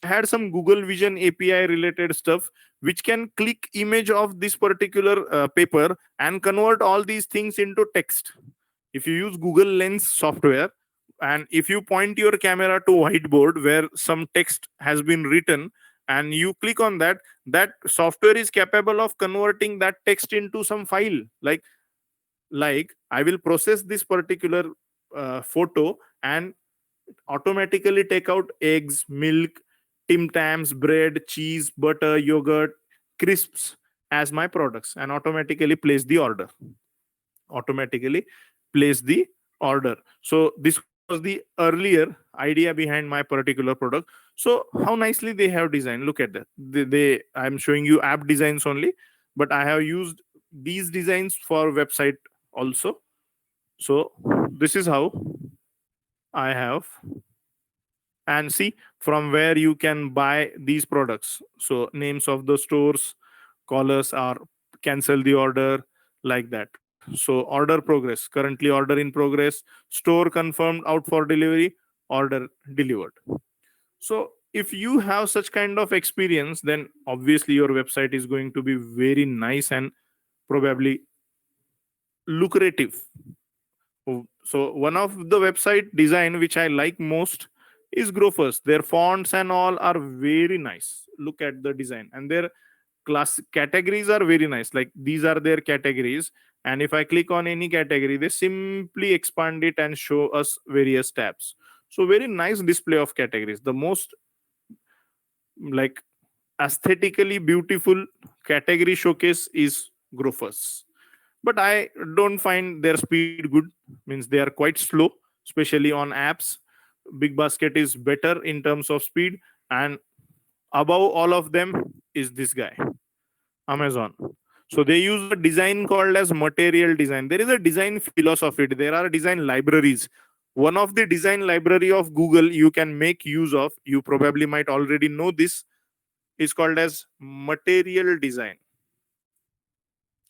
I had some Google Vision API related stuff which can click image of this particular paper and convert all these things into text. If you use Google Lens software, and if you point your camera to whiteboard where some text has been written, and you click on that, that software is capable of converting that text into some file. Like I will process this particular photo and automatically take out eggs, milk, Tim Tams, bread, cheese, butter, yogurt, crisps as my products, and automatically place the order. Automatically place the order. So this was the earlier idea behind my particular product. So how nicely they have designed. Look at that. I'm showing you app designs only, but I have used these designs for website also. So this is how I have, and see from where you can buy these products. So names of the stores, callers are cancel the order, like that. So order progress, currently order in progress, store confirmed, out for delivery, order delivered. So if you have such kind of experience, then obviously your website is going to be very nice and probably lucrative. So one of the website design which I like most is Grofers. Their fonts and all are very nice. Look at the design, and their class categories are very nice. Like these are their categories, and if I click on any category, they simply expand it and show us various tabs. So very nice display of categories. The most like aesthetically beautiful category showcase is Grofers, but I don't find their speed good. Means they are quite slow, especially on apps. Big Basket is better in terms of speed, and above all of them is this guy, Amazon. So they use a design called as material design. There is a design philosophy. There are design libraries. One of the design library of Google you can make use of, you probably might already know this, is called as material design.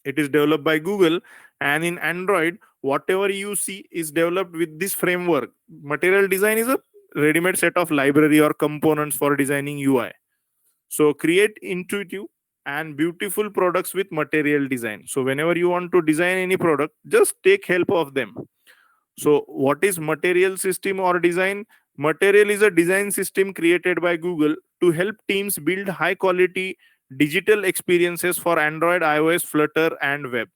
It is developed by Google, and in Android, whatever you see is developed with this framework. Material design is a ready-made set of library or components for designing UI. So create intuitive and beautiful products with material design. So whenever you want to design any product, just take help of them. So what is material system or design? Material is a design system created by Google to help teams build high quality digital experiences for Android, iOS, Flutter, and web.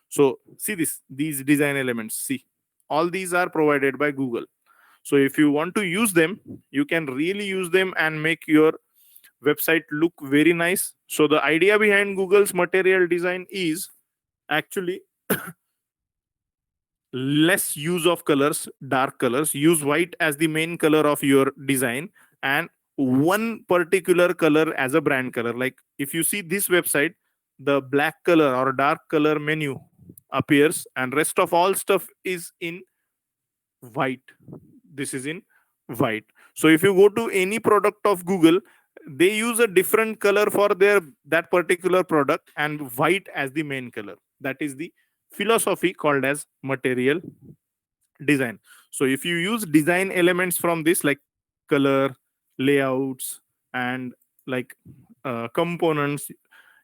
So see these design elements. See, all these are provided by Google. So if you want to use them, you can really use them and make your website look very nice. So the idea behind Google's material design is actually less use of colors, dark colors. Use white as the main color of your design, and one particular color as a brand color. Like if you see this website, the black color or dark color menu appears, and rest of all stuff is in white. This is in white. So if you go to any product of Google, they use a different color for their that particular product, and white as the main color. That is the philosophy called as material design. So if you use design elements from this, like color, layouts, and like components,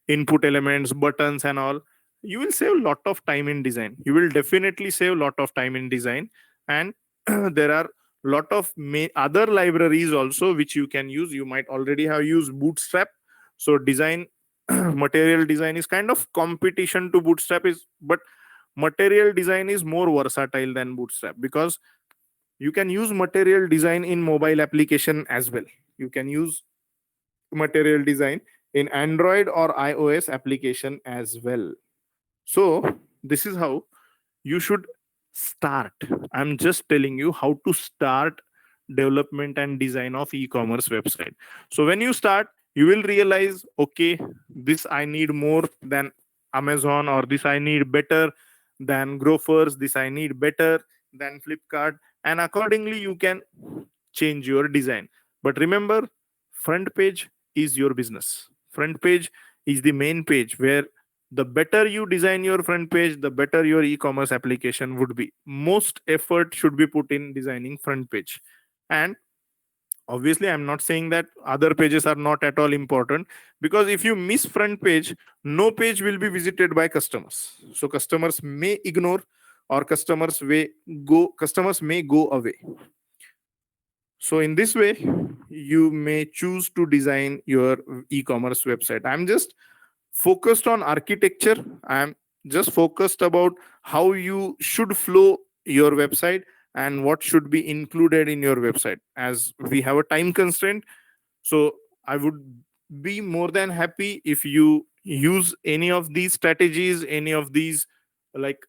input elements, buttons, and all, you will save a lot of time in design. You will definitely save a lot of time in design. And there are lot of other libraries also which you can use. You might already have used Bootstrap. So design material design is kind of competition to Bootstrap, is but material design is more versatile than Bootstrap, because you can use material design in mobile application as well. You can use material design in Android or iOS application as well. So this is how you should start. I'm just telling you how to start development and design of e-commerce website. So when you start, you will realize, okay, this I need more than Amazon, or this I need better than Grofers, this I need better than Flipkart, and accordingly you can change your design. But remember, front page is your business. Front page is the main page, where the better you design your front page, the better your e-commerce application would be. Most effort should be put in designing front page. And obviously I'm not saying that other pages are not at all important, because if you miss front page, no page will be visited by customers. So customers may ignore, or customers may go away. So in this way, you may choose to design your e-commerce website. I'm just focused on architecture. I'm just focused about how you should flow your website and what should be included in your website, as we have a time constraint. So I would be more than happy if you use any of these strategies, any of these, like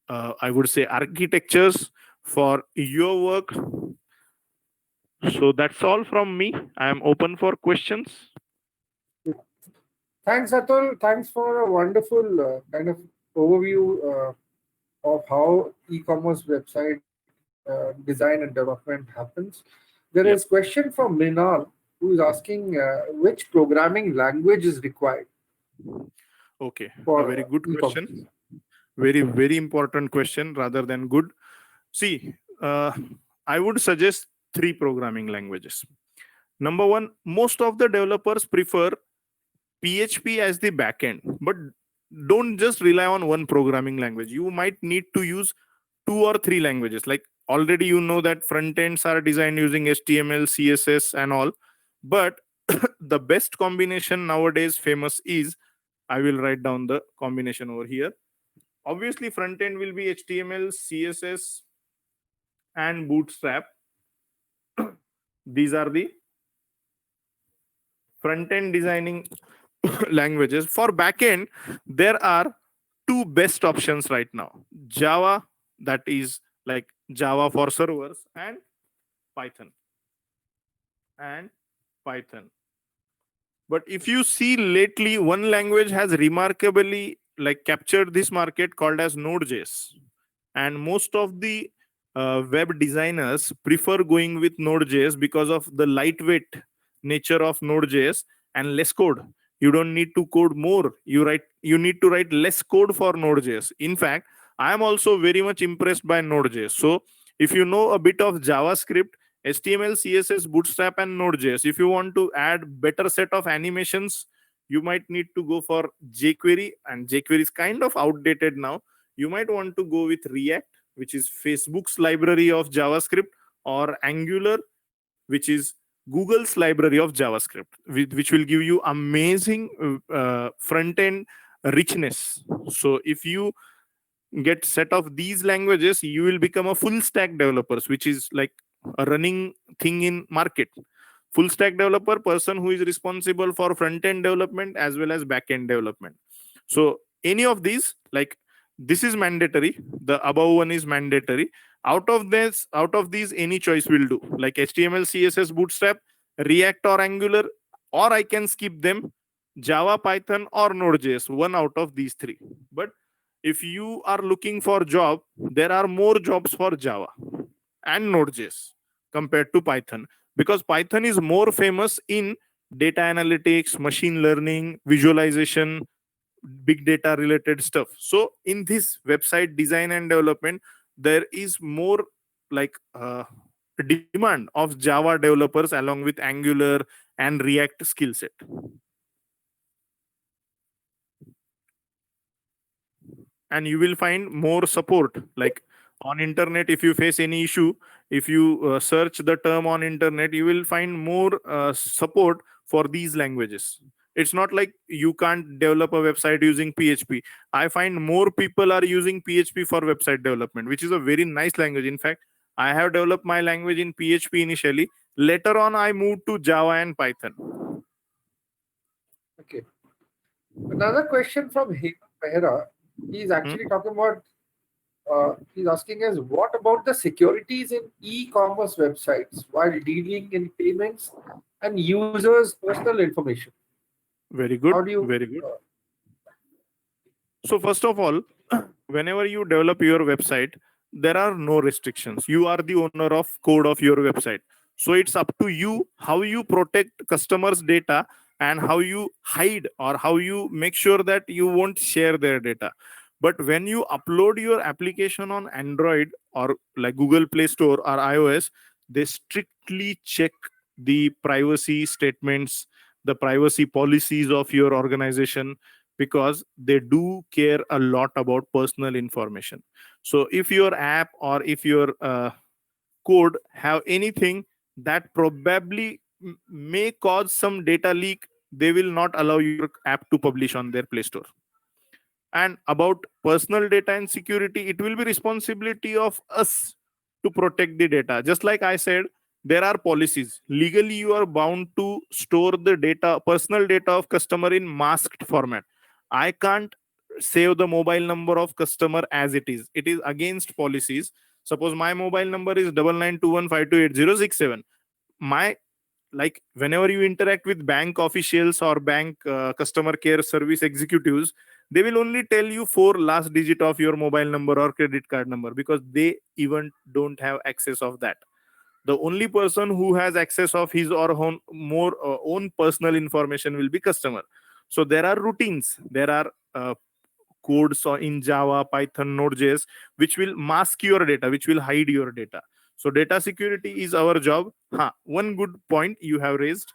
I would say, architectures for your work. So that's all from me. I am open for questions. Thanks, Atul. Thanks for a wonderful kind of overview of how e-commerce website design and development happens. There is Yep. question from Mrinal, who is asking which programming language is required Okay. A for very good e-commerce. question. Very, very important question rather than good. See, I would suggest three programming languages. Number one, most of the developers prefer PHP as the backend, but don't just rely on one programming language. You might need to use two or three languages. Like already you know that front ends are designed using HTML, CSS, and all. But the best combination nowadays famous is, I will write down the combination over here. Obviously, front end will be HTML, CSS, and Bootstrap. These are the front end designing languages. For backend, there are two best options right now: Java, that is like Java for servers, and Python. And Python. But if you see lately, one language has remarkably like captured this market called as Node.js, and most of the web designers prefer going with Node.js because of the lightweight nature of Node.js and less code. You don't need to code more. You need to write less code for Node.js. In fact, I am also very much impressed by Node.js. So if you know a bit of JavaScript, HTML, CSS, Bootstrap, and Node.js, if you want to add better set of animations, you might need to go for jQuery, and jQuery is kind of outdated now. You might want to go with React, which is Facebook's library of JavaScript, or Angular, which is Google's library of JavaScript, which will give you amazing front end richness. So if you get set of these languages, you will become a full stack developers, which is like a running thing in market. Full stack developer, person who is responsible for front end development as well as back end development. So any of these, like, this is mandatory, the above one is mandatory. Out of these, any choice will do, like HTML, CSS, Bootstrap, React, or Angular, or I can skip them, Java, Python, or Node.js, one out of these three. But if you are looking for job, there are more jobs for Java and Node.js compared to Python, because Python is more famous in data analytics, machine learning, visualization, big data related stuff. So in this website design and development, there is more like demand of Java developers along with Angular and React skill set. And you will find more support, like on internet. If you face any issue, if you search the term on internet, you will find more support for these languages. It's not like you can't develop a website using PHP. I find more people are using PHP for website development, which is a very nice language. In fact, I have developed my language in PHP initially. Later on, I moved to Java and Python. Okay. Another question from Hemant Mehra. He's actually talking about. He's asking us, what about the securities in e-commerce websites while dealing in payments and users' personal information? Very good. How do you? Very good. So first of all, whenever you develop your website, there are no restrictions. You are the owner of code of your website. So it's up to you how you protect customers' data and how you hide or how you make sure that you won't share their data. But when you upload your application on Android or like Google Play Store or iOS, they strictly check the privacy statements, the privacy policies of your organization, because they do care a lot about personal information. So if your app or if your code have anything that probably may cause some data leak, they will not allow your app to publish on their Play Store. And about personal data and security, it will be responsibility of us to protect the data. Just like I said, there are policies. Legally, you are bound to store the data, personal data of customer in masked format. I can't save the mobile number of customer as it is. It is against policies. Suppose my mobile number is 9921528067. My, like, whenever you interact with bank officials or bank customer care service executives, they will only tell you 4 last digit of your mobile number or credit card number, because they even don't have access of that. The only person who has access of his or own more own personal information will be customer. So there are routines, there are codes in Java, Python, Node.js, which will mask your data, which will hide your data. So data security is our job. One good point you have raised.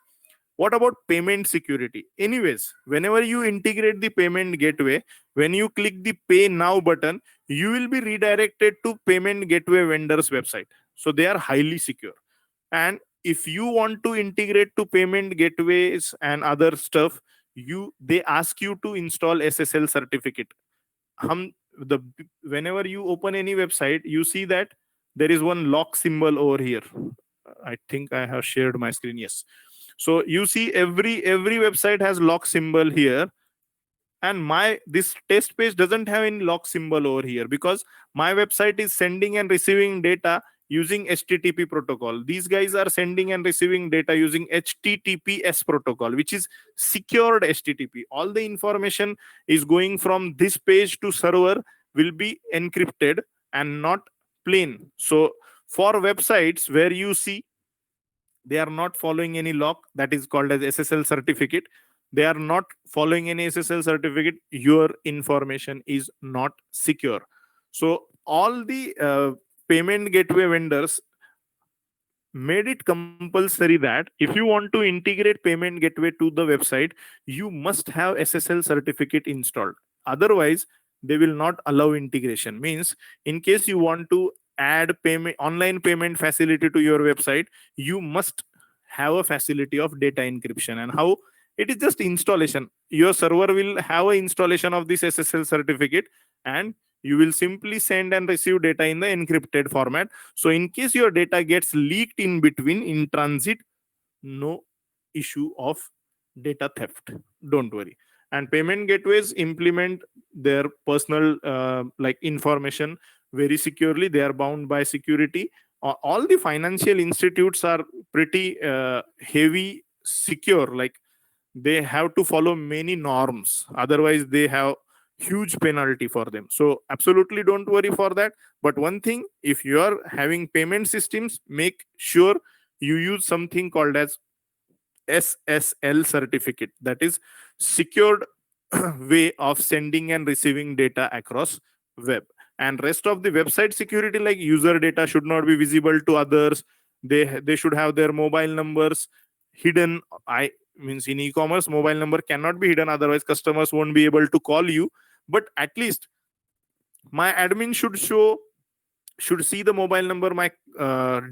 What about payment security? Anyways, whenever you integrate the payment gateway, when you click the Pay Now button, you will be redirected to payment gateway vendor's website. So they are highly secure. And if you want to integrate to payment gateways and other stuff, they ask you to install SSL certificate. Whenever you open any website, you see that there is one lock symbol over here. I think I have shared my screen. Yes. So you see every website has lock symbol here, and this test page doesn't have any lock symbol over here, because my website is sending and receiving data using HTTP protocol. These guys are sending and receiving data using HTTPS protocol, which is secured HTTP. All the information is going from this page to server will be encrypted and not plain. So for websites where you see they are not following any lock, that is called as SSL certificate, they are not following any SSL certificate, your information is not secure. So all the payment gateway vendors made it compulsory that if you want to integrate payment gateway to the website, you must have SSL certificate installed. Otherwise, they will not allow integration. Means, in case you want to add payment online payment facility to your website, you must have a facility of data encryption. And how? It is just installation. Your server will have an installation of this SSL certificate, and you will simply send and receive data in the encrypted format. So in case your data gets leaked in between in transit, no issue of data theft. Don't worry. And payment gateways implement their personal like information very securely. They are bound by security. All the financial institutes are pretty heavy secure. Like they have to follow many norms. Otherwise, they have huge penalty for them. So absolutely don't worry for that. But one thing, if you are having payment systems, make sure you use something called as SSL certificate, that is secured way of sending and receiving data across web. And rest of the website security, like user data should not be visible to others, they should have their mobile numbers hidden. I means in e-commerce mobile number cannot be hidden, otherwise customers won't be able to call you. But at least my admin should see the mobile number, my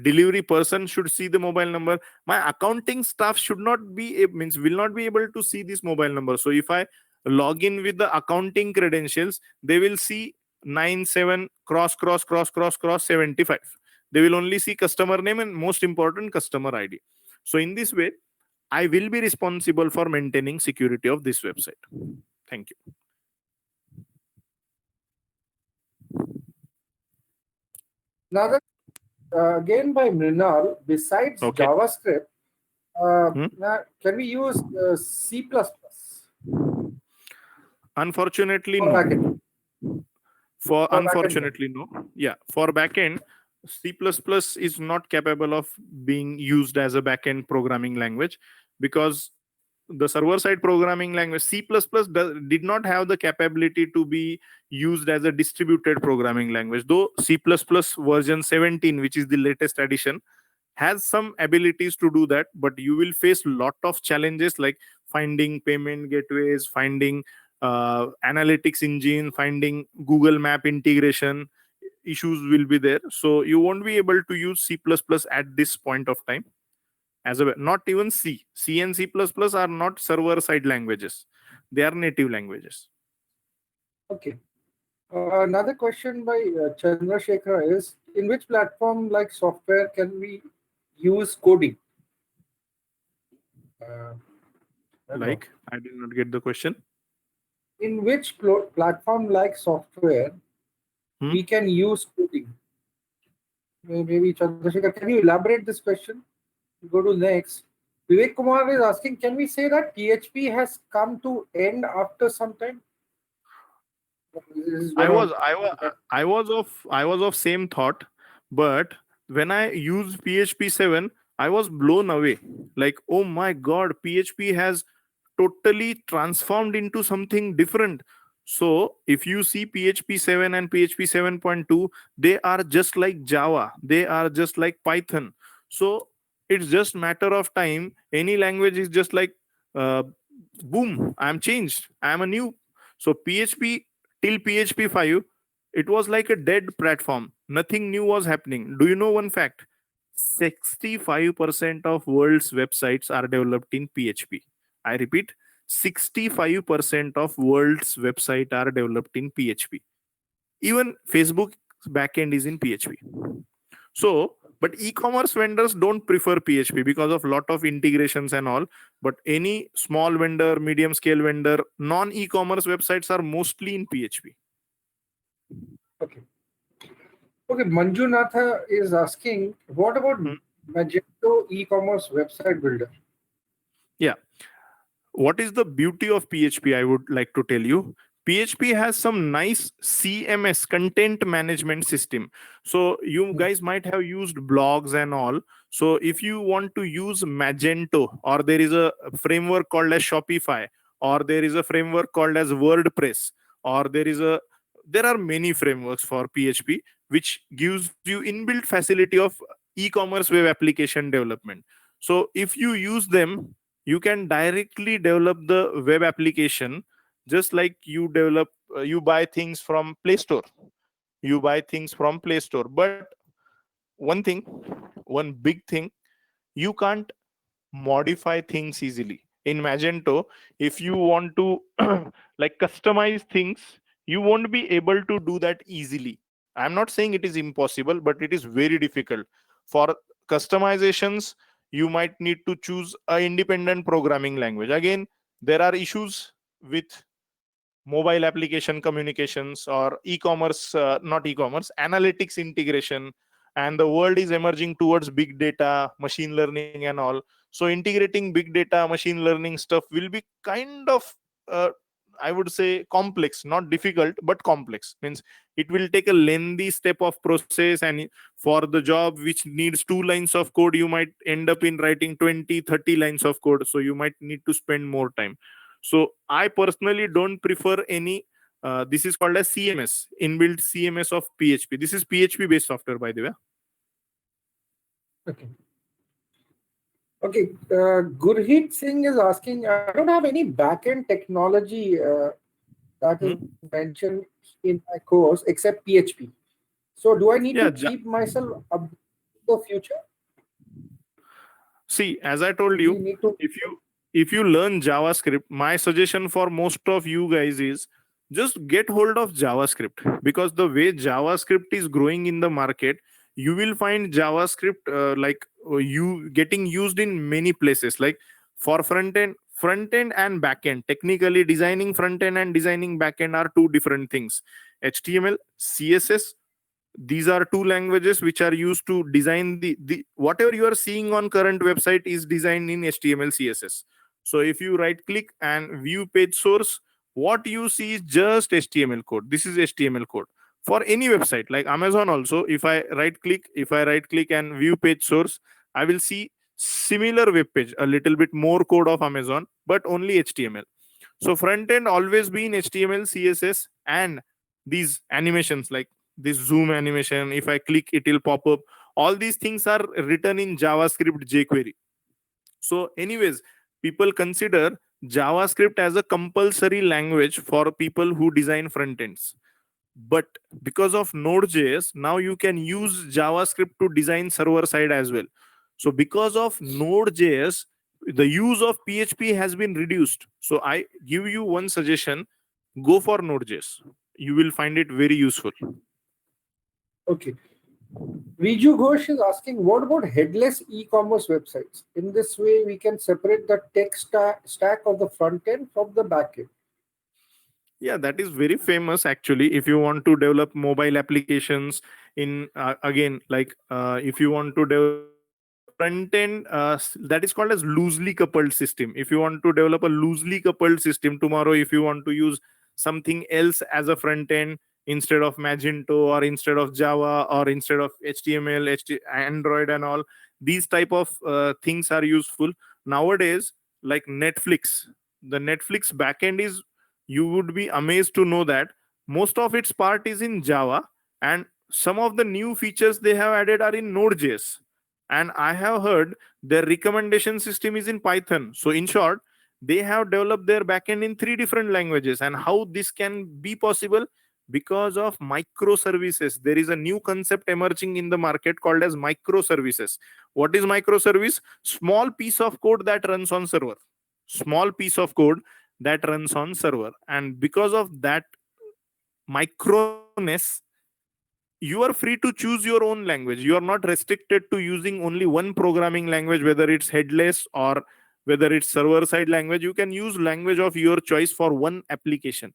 delivery person should see the mobile number, my accounting staff should not be means will not be able to see this mobile number. So if I log in with the accounting credentials, they will see 97 cross cross cross cross cross 75. They will only see customer name and most important customer ID. So in this way, I will be responsible for maintaining security of this website. Thank you. Now, that, again by Mrinal, besides Okay. JavaScript, now, can we use C++? Unfortunately, For no. backend. For For unfortunately, no. Yeah, for backend, C++ is not capable of being used as a backend programming language, because the server-side programming language C++ did not have the capability to be used as a distributed programming language. Though C++ version 17, which is the latest addition, has some abilities to do that, but you will face lot of challenges like finding payment gateways, finding analytics engine, finding Google Map integration issues will be there. So you won't be able to use C++ at this point of time. As a not even C and C++ are not server side languages, they are native languages. Okay. Another question by Chandrasekhar is, in which platform like software can we use coding? Like, I did not get the question. In which platform like software we can use coding? Maybe Chandrasekhar, can you elaborate this question? Go to next. Vivek Kumar is asking, can we say that PHP has come to end after some time? I was of same thought, but when I used PHP 7, I was blown away. Like, oh my god, PHP has totally transformed into something different. So if you see PHP 7 and PHP 7.2, they are just like Java, they are just like Python. So it's just matter of time. Any language is just like boom, I'm changed, I'm a new. So PHP till PHP 5, it was like a dead platform, nothing new was happening. Do you know one fact? 65% of world's websites are developed in PHP. I repeat, 65% of world's websites are developed in PHP. Even Facebook's backend is in PHP. So, but e-commerce vendors don't prefer PHP because of lot of integrations and all. But any small vendor, medium scale vendor, non-e-commerce websites are mostly in PHP. Okay. Okay, Manjunatha is asking, what about Hmm. Magento e-commerce website builder? Yeah. What is the beauty of PHP? I would like to tell you. PHP has some nice CMS, content management system. So you Hmm. guys might have used blogs and all. So if you want to use Magento, or there is a framework called as Shopify, or there is a framework called as WordPress, or there are many frameworks for PHP which gives you inbuilt facility of e-commerce web application development. So if you use them, you can directly develop the web application, just like you buy things from Play Store. You buy things from Play Store. But one thing, one big thing, you can't modify things easily in Magento. If you want to like customize things, you won't be able to do that easily. I'm not saying it is impossible, but it is very difficult. For customizations, you might need to choose a independent programming language. Again, there are issues with mobile application communications or e-commerce, not e-commerce, analytics integration. And the world is emerging towards big data, machine learning and all. So integrating big data, machine learning stuff will be kind of, uh, I would say, complex, not difficult but complex. Means it will take a lengthy step of process, and for the job which needs 2 lines of code, you might end up in writing 20, 30 lines of code. So you might need to spend more time. So I personally don't prefer any. This is called as CMS, inbuilt CMS of PHP. This is PHP based software, by the way. Okay. Okay. Gurheet Singh is asking, I don't have any backend technology that is Hmm? mentioned in my course except PHP. So do I need Yeah. to keep myself up in the future? See, as I told Do we you, need to? if you learn JavaScript, my suggestion for most of you guys is just get hold of JavaScript, because the way JavaScript is growing in the market, you will find JavaScript you getting used in many places. Like for front end and back end. Technically, designing front end and designing back end are two different things. HTML, CSS, these are two languages which are used to design the whatever you are seeing on current website is designed in HTML, CSS. So if you right click and view page source, what you see is just HTML code. This is HTML code for any website like Amazon. Also, if I right click and view page source, I will see similar web page, a little bit more code of Amazon, but only HTML. So front end always be in HTML, CSS, and these animations like this zoom animation. If I click, it will pop up. All these things are written in JavaScript jQuery. So, anyways, people consider JavaScript as a compulsory language for people who design front ends. But because of Node.js, now you can use JavaScript to design server side as well. So because of Node.js, the use of PHP has been reduced. So I give you one suggestion: go for Node.js. You will find it very useful. Okay. Viju Ghosh is asking, what about headless e-commerce websites? In this way, we can separate the stack of the front end from the back end. Yeah, that is very famous actually. If you want to develop mobile applications in again, like if you want to develop front end, that is called as loosely coupled system. If you want to develop a loosely coupled system tomorrow, if you want to use something else as a front end instead of Magento, or instead of Java, or instead of HTML, Android and all, these type of things are useful nowadays. Like Netflix, the Netflix backend is, you would be amazed to know that most of its part is in Java, and some of the new features they have added are in Node.js. And I have heard their recommendation system is in Python. So, in short, they have developed their backend in three different languages. And how this can be possible? Because of microservices. There is a new concept emerging in the market called as microservices. What is microservice? Small piece of code that runs on server. Small piece of code that runs on server. And because of that microness, you are free to choose your own language. You are not restricted to using only one programming language, whether it's headless or whether it's server side language. You can use language of your choice for one application.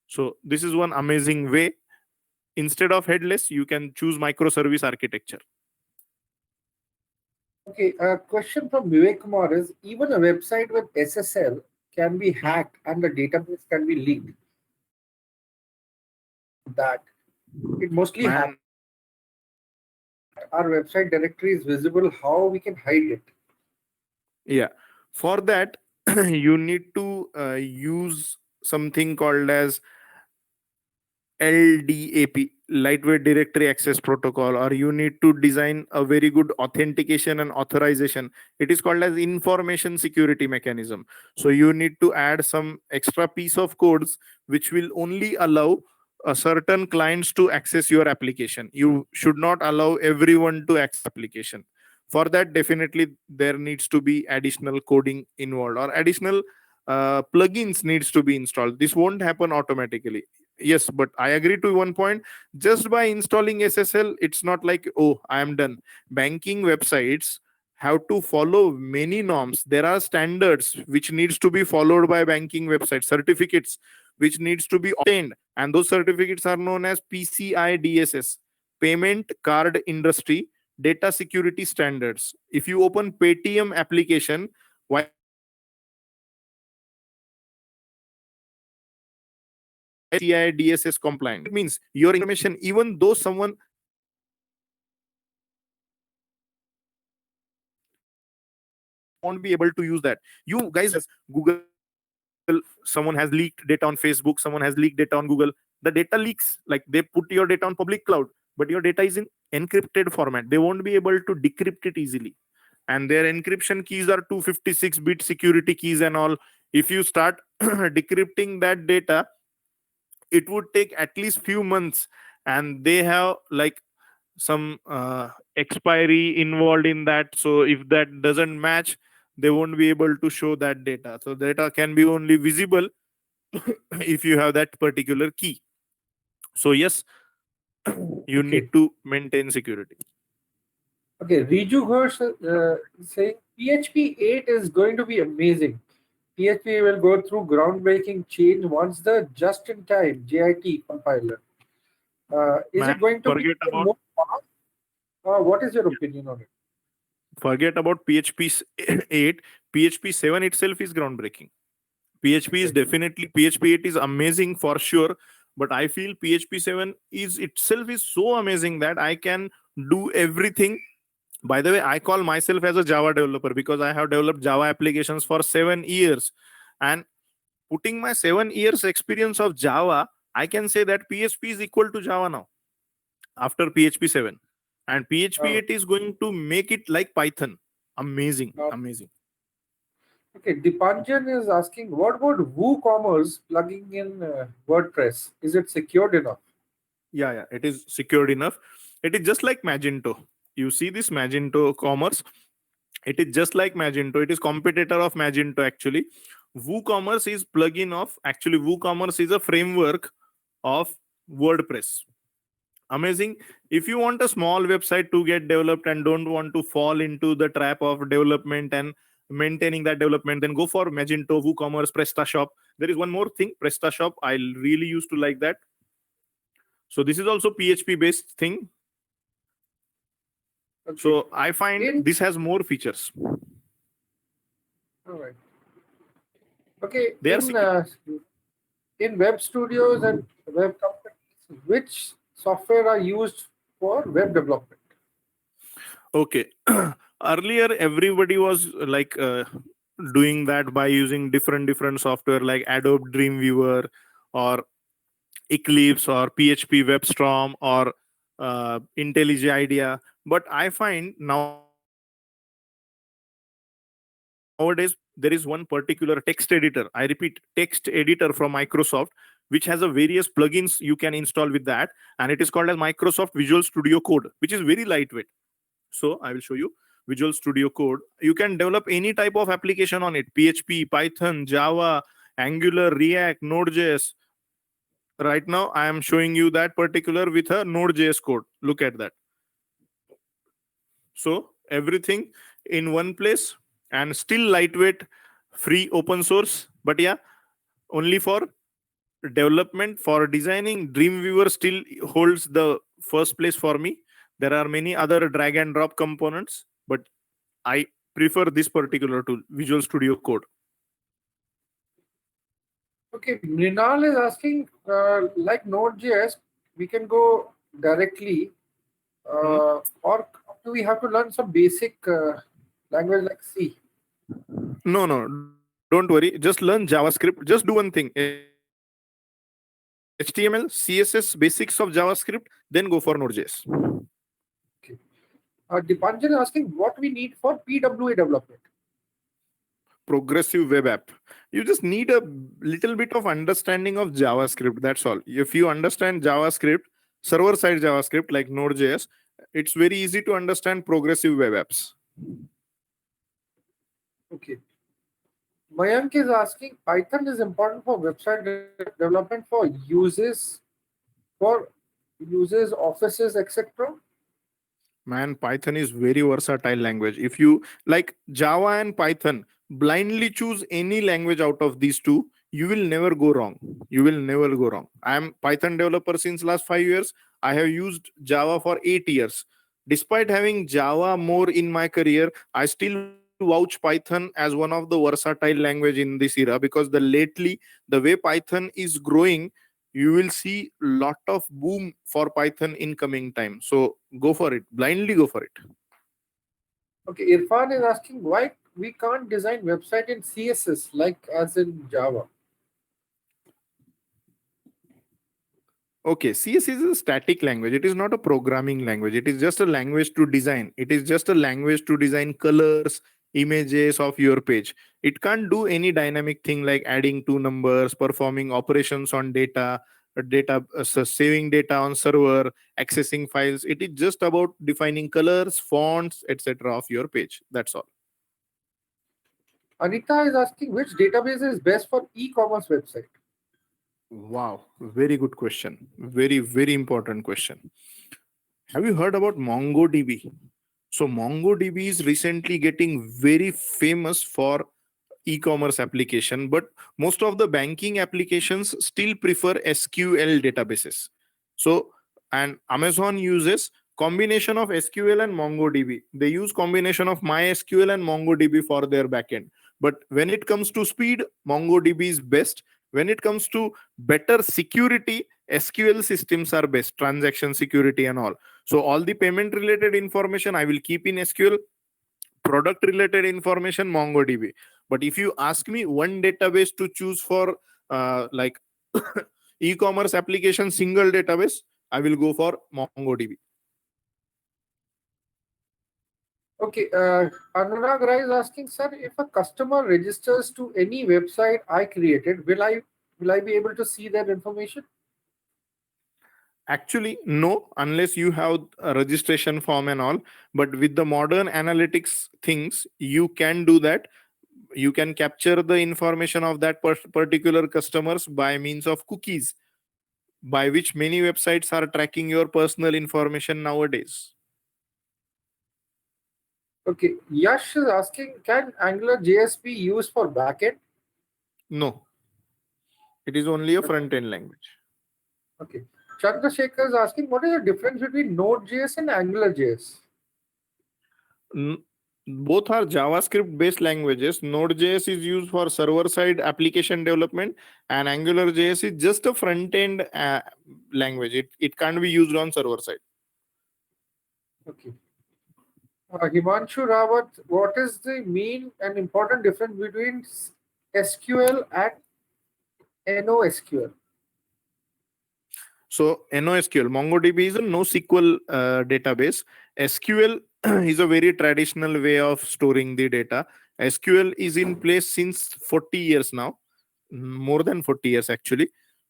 So this is one amazing way. Instead of headless, you can choose microservice architecture. Okay, a question from Vivek Kumar is, even a website with SSL can be hacked and the database can be leaked. That it mostly happens. Man, Our website directory is visible. How we can hide it? yeah. For that, you need to use something called as LDAP, Lightweight Directory Access Protocol, or you need to design a very good authentication and authorization. It is called as information security mechanism. So you need to add some extra piece of codes which will only allow a certain clients to access your application. You should not allow everyone to access application. For that, definitely there needs to be additional coding involved, or additional plugins needs to be installed. This won't happen automatically. Yes, but I agree to one point. Just by installing SSL, it's not like, oh, I am done. Banking websites have to follow many norms. There are standards which needs to be followed by banking websites, certificates which needs to be obtained, and those certificates are known as PCI DSS, Payment Card Industry Data Security Standards. If you open Paytm application, why PCI DSS compliant? It means your information, even though someone won't be able to use that. You guys, as Google, someone has leaked data on Facebook, someone has leaked data on Google. The data leaks, like they put your data on public cloud, but your data is in encrypted format. They won't be able to decrypt it easily. And their encryption keys are 256-bit security keys and all. If you start decrypting that data, it would take at least few months, and they have like some expiry involved in that. So if that doesn't match, they won't be able to show that data. So data can be only visible if you have that particular key. So yes, you Okay. need to maintain security. Okay, Riju Ghosh saying PHP 8 is going to be amazing. PHP will go through groundbreaking change once the just-in-time JIT compiler. Is Man, it going to be forget even about more fast? What is your opinion on it? forget about PHP 8. PHP 7 itself is groundbreaking. PHP is Okay. definitely, PHP 8 is amazing for sure, but I feel PHP 7 is itself is so amazing that I can do everything. By the way, I call myself as a Java developer because I have developed Java applications for 7 years. And putting my 7 years experience of Java, I can say that PHP is equal to Java now after PHP 7. And PHP Uh, 8 is going to make it like Python. Amazing, uh, amazing. okay, Dipanjan is asking, what about WooCommerce plugging in WordPress? Is it secured enough? Yeah, it is secured enough. It is just like Magento. You see this Magento commerce, it is just like Magento. It is competitor of Magento actually. WooCommerce is plugin of, actually WooCommerce is a framework of WordPress. Amazing. If you want a small website to get developed and don't want to fall into the trap of development and maintaining that development, then go for Magento, WooCommerce, PrestaShop. There is one more thing, PrestaShop. I really used to like that. So this is also PHP based thing. Okay. So I find In this has more features. all right. Okay, They are secure. in web studios and web companies, which software are used for web development? Okay. Earlier, everybody was like doing that by using different software like Adobe Dreamweaver or Eclipse or PHP WebStorm or IntelliJ IDEA. But I find nowadays there is one particular text editor. I repeat, text editor from Microsoft, which has a various plugins you can install with that, and it is called as Microsoft Visual Studio Code, which is very lightweight. So I will show you Visual Studio Code. You can develop any type of application on it: PHP, Python, Java, Angular, React, Node.js. Right now, I am showing you that particular with a Node.js code. Look at that. So everything in one place, and still lightweight, free, open source. But yeah, only for development, for designing, Dreamweaver still holds the first place for me. There are many other drag and drop components, but I prefer this particular tool, Visual Studio Code. Okay, Mrinal is asking, like Node.js, we can go directly, or do we have to learn some basic language like C? No, don't worry. Just learn JavaScript. Just do one thing: HTML, CSS, basics of JavaScript. Then go for Node.js. Okay. Dipanjan is asking what we need for PWA development. Progressive web app. You just need a little bit of understanding of JavaScript. That's all. If you understand JavaScript, server-side JavaScript like Node.js, it's very easy to understand progressive web apps. Okay. Mayank is asking, Python is important for website development for users, offices, etc. Man, Python is very versatile language. If you like Java and Python, blindly choose any language out of these two, you will never go wrong. You will never go wrong. I am Python developer since last 5 years. I have used Java for 8 years. Despite having Java more in my career, I still vouch Python as one of the versatile language in this era, because the way Python is growing, you will see lot of boom for Python in coming time. So go for it, blindly go for it. Okay, Irfan is asking why we can't design website in CSS like as in Java. Okay, CSS is a static language. It is not a programming language. It is just a language to design. It is just a language to design colors, images of your page. It can't do any dynamic thing like adding two numbers, performing operations on data, saving data on server, accessing files. It is just about defining colors, fonts, etc. of your page. That's all. Anita is asking which database is best for e-commerce website. Wow, very good question. Very, very important question. Have you heard about MongoDB? So MongoDB is recently getting very famous for e-commerce application, but most of the banking applications still prefer SQL databases. So, and Amazon uses combination of SQL and MongoDB. They use combination of MySQL and MongoDB for their backend. But when it comes to speed, MongoDB is best. When it comes to better security, SQL systems are best, transaction security and all. So all the payment related information I will keep in SQL, product related information MongoDB. But if you ask me one database to choose for like e-commerce application single database, I will go for MongoDB. Okay, Anurag Rai is asking, sir, if a customer registers to any website I created, will I be able to see that information? Actually, no, unless you have a registration form and all. But with the modern analytics things, you can do that. You can capture the information of that particular customers by means of cookies, by which many websites are tracking your personal information nowadays. Okay, Yash is asking, can AngularJS be used for backend? No, it is only a front-end language. Okay. Chandrasekhar is asking, what is the difference between Node.js and AngularJS? Both are JavaScript-based languages. Node.js is used for server-side application development, and AngularJS is just a front-end language. It can't be used on server-side. Okay. Himanshu Rawat, what is the main and important difference between SQL and NoSQL? So NoSQL, MongoDB is a NoSQL database. SQL is a very traditional way of storing the data. SQL is in place since 40 years now, more than 40 years actually.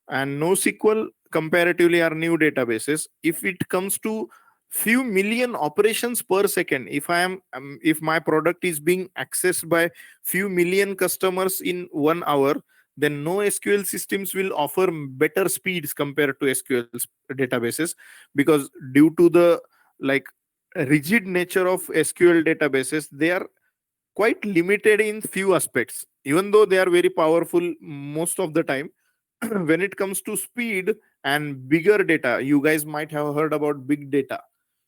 And NoSQL comparatively are new databases. If it comes to few million operations per second, if my product is being accessed by few million customers in 1 hour, then NoSQL systems will offer better speeds compared to SQL databases, because due to the like rigid nature of SQL databases, they are quite limited in few aspects. Even though they are very powerful most of the time, when it comes to speed and bigger data, you guys might have heard about big data.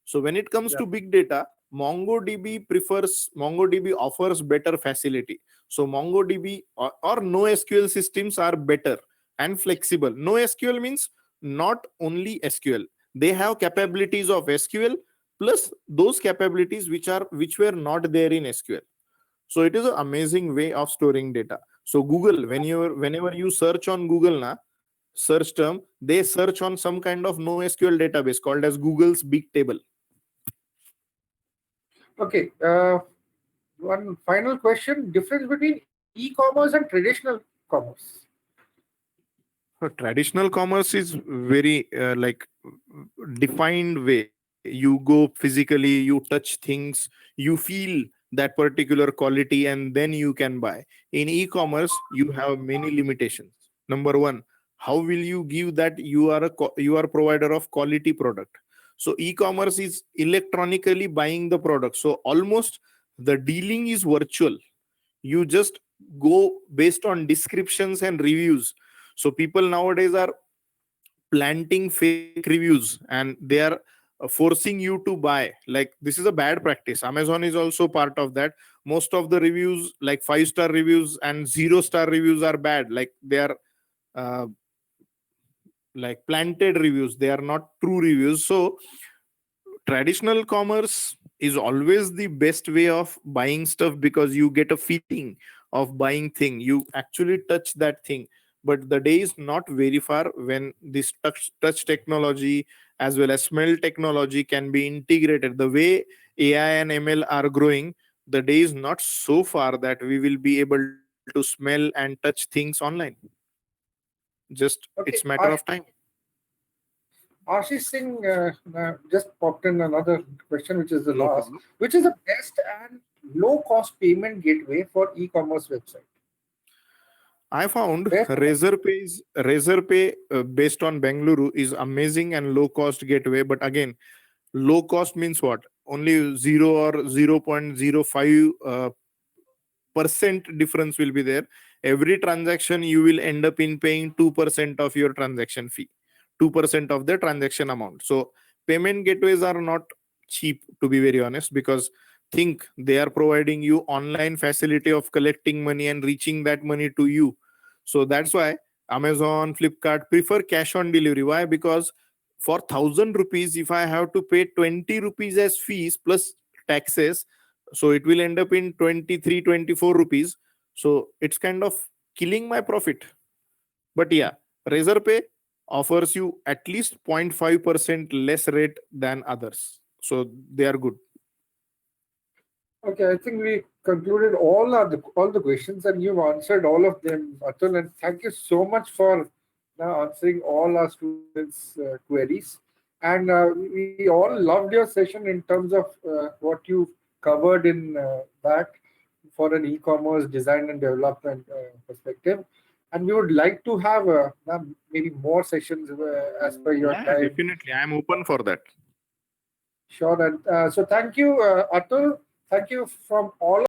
So when it comes Yeah. to big data, MongoDB offers better facility. So MongoDB or NoSQL systems are better and flexible. NoSQL means not only SQL. They have capabilities of SQL plus those capabilities which were not there in SQL. So it is an amazing way of storing data. So Google, whenever you search on Google na search term, they search on some kind of NoSQL database called as Google's Big Table. Okay. One final question: difference between e-commerce and traditional commerce. So traditional commerce is very like defined way. You go physically, you touch things, you feel that particular quality, and then you can buy. In e-commerce, you have many limitations. Number one, how will you give that you are provider of quality product? So e-commerce is electronically buying the product. So almost the dealing is virtual. You just go based on descriptions and reviews. So people nowadays are planting fake reviews and they are forcing you to buy. Like, this is a bad practice. Amazon is also part of that. Most of the reviews, like 5-star reviews and 0-star reviews, are bad. Like, they are uh, like planted reviews, they are not true reviews. So traditional commerce is always the best way of buying stuff, because you get a feeling of buying thing, you actually touch that thing. But the day is not very far when this touch technology as well as smell technology can be integrated. The way AI and ML are growing, the day is not so far that we will be able to smell and touch things online. Just it's Okay. matter of time. Ashish Singh just popped in another question, which is the No last. problem. Which is the best and low-cost payment gateway for e-commerce website? I found Best. Razorpay based on Bengaluru is amazing and low cost gateway. But again, low cost means what? Only 0 or 0.05 percent difference will be there. Every transaction you will end up in paying 2% of your transaction fee, 2% of the transaction amount. So payment gateways are not cheap, to be very honest, because think they are providing you online facility of collecting money and reaching that money to you. So that's why Amazon, Flipkart prefer cash on delivery. Why? Because for 1,000 rupees, if I have to pay 20 rupees as fees plus taxes, so it will end up in 23, 24 rupees. So it's kind of killing my profit. But yeah, Razorpay offers you at least 0.5% less rate than others. So they are good. Okay, I think we concluded all the questions, and you've answered all of them, Atul. And thank you so much for answering all our students' queries. And we all loved your session in terms of what you covered in that for an e-commerce design and development perspective. And we would like to have maybe more sessions as per your Yeah, time. definitely. I'm open for that. Sure. And so thank you, Atul. Thank you from all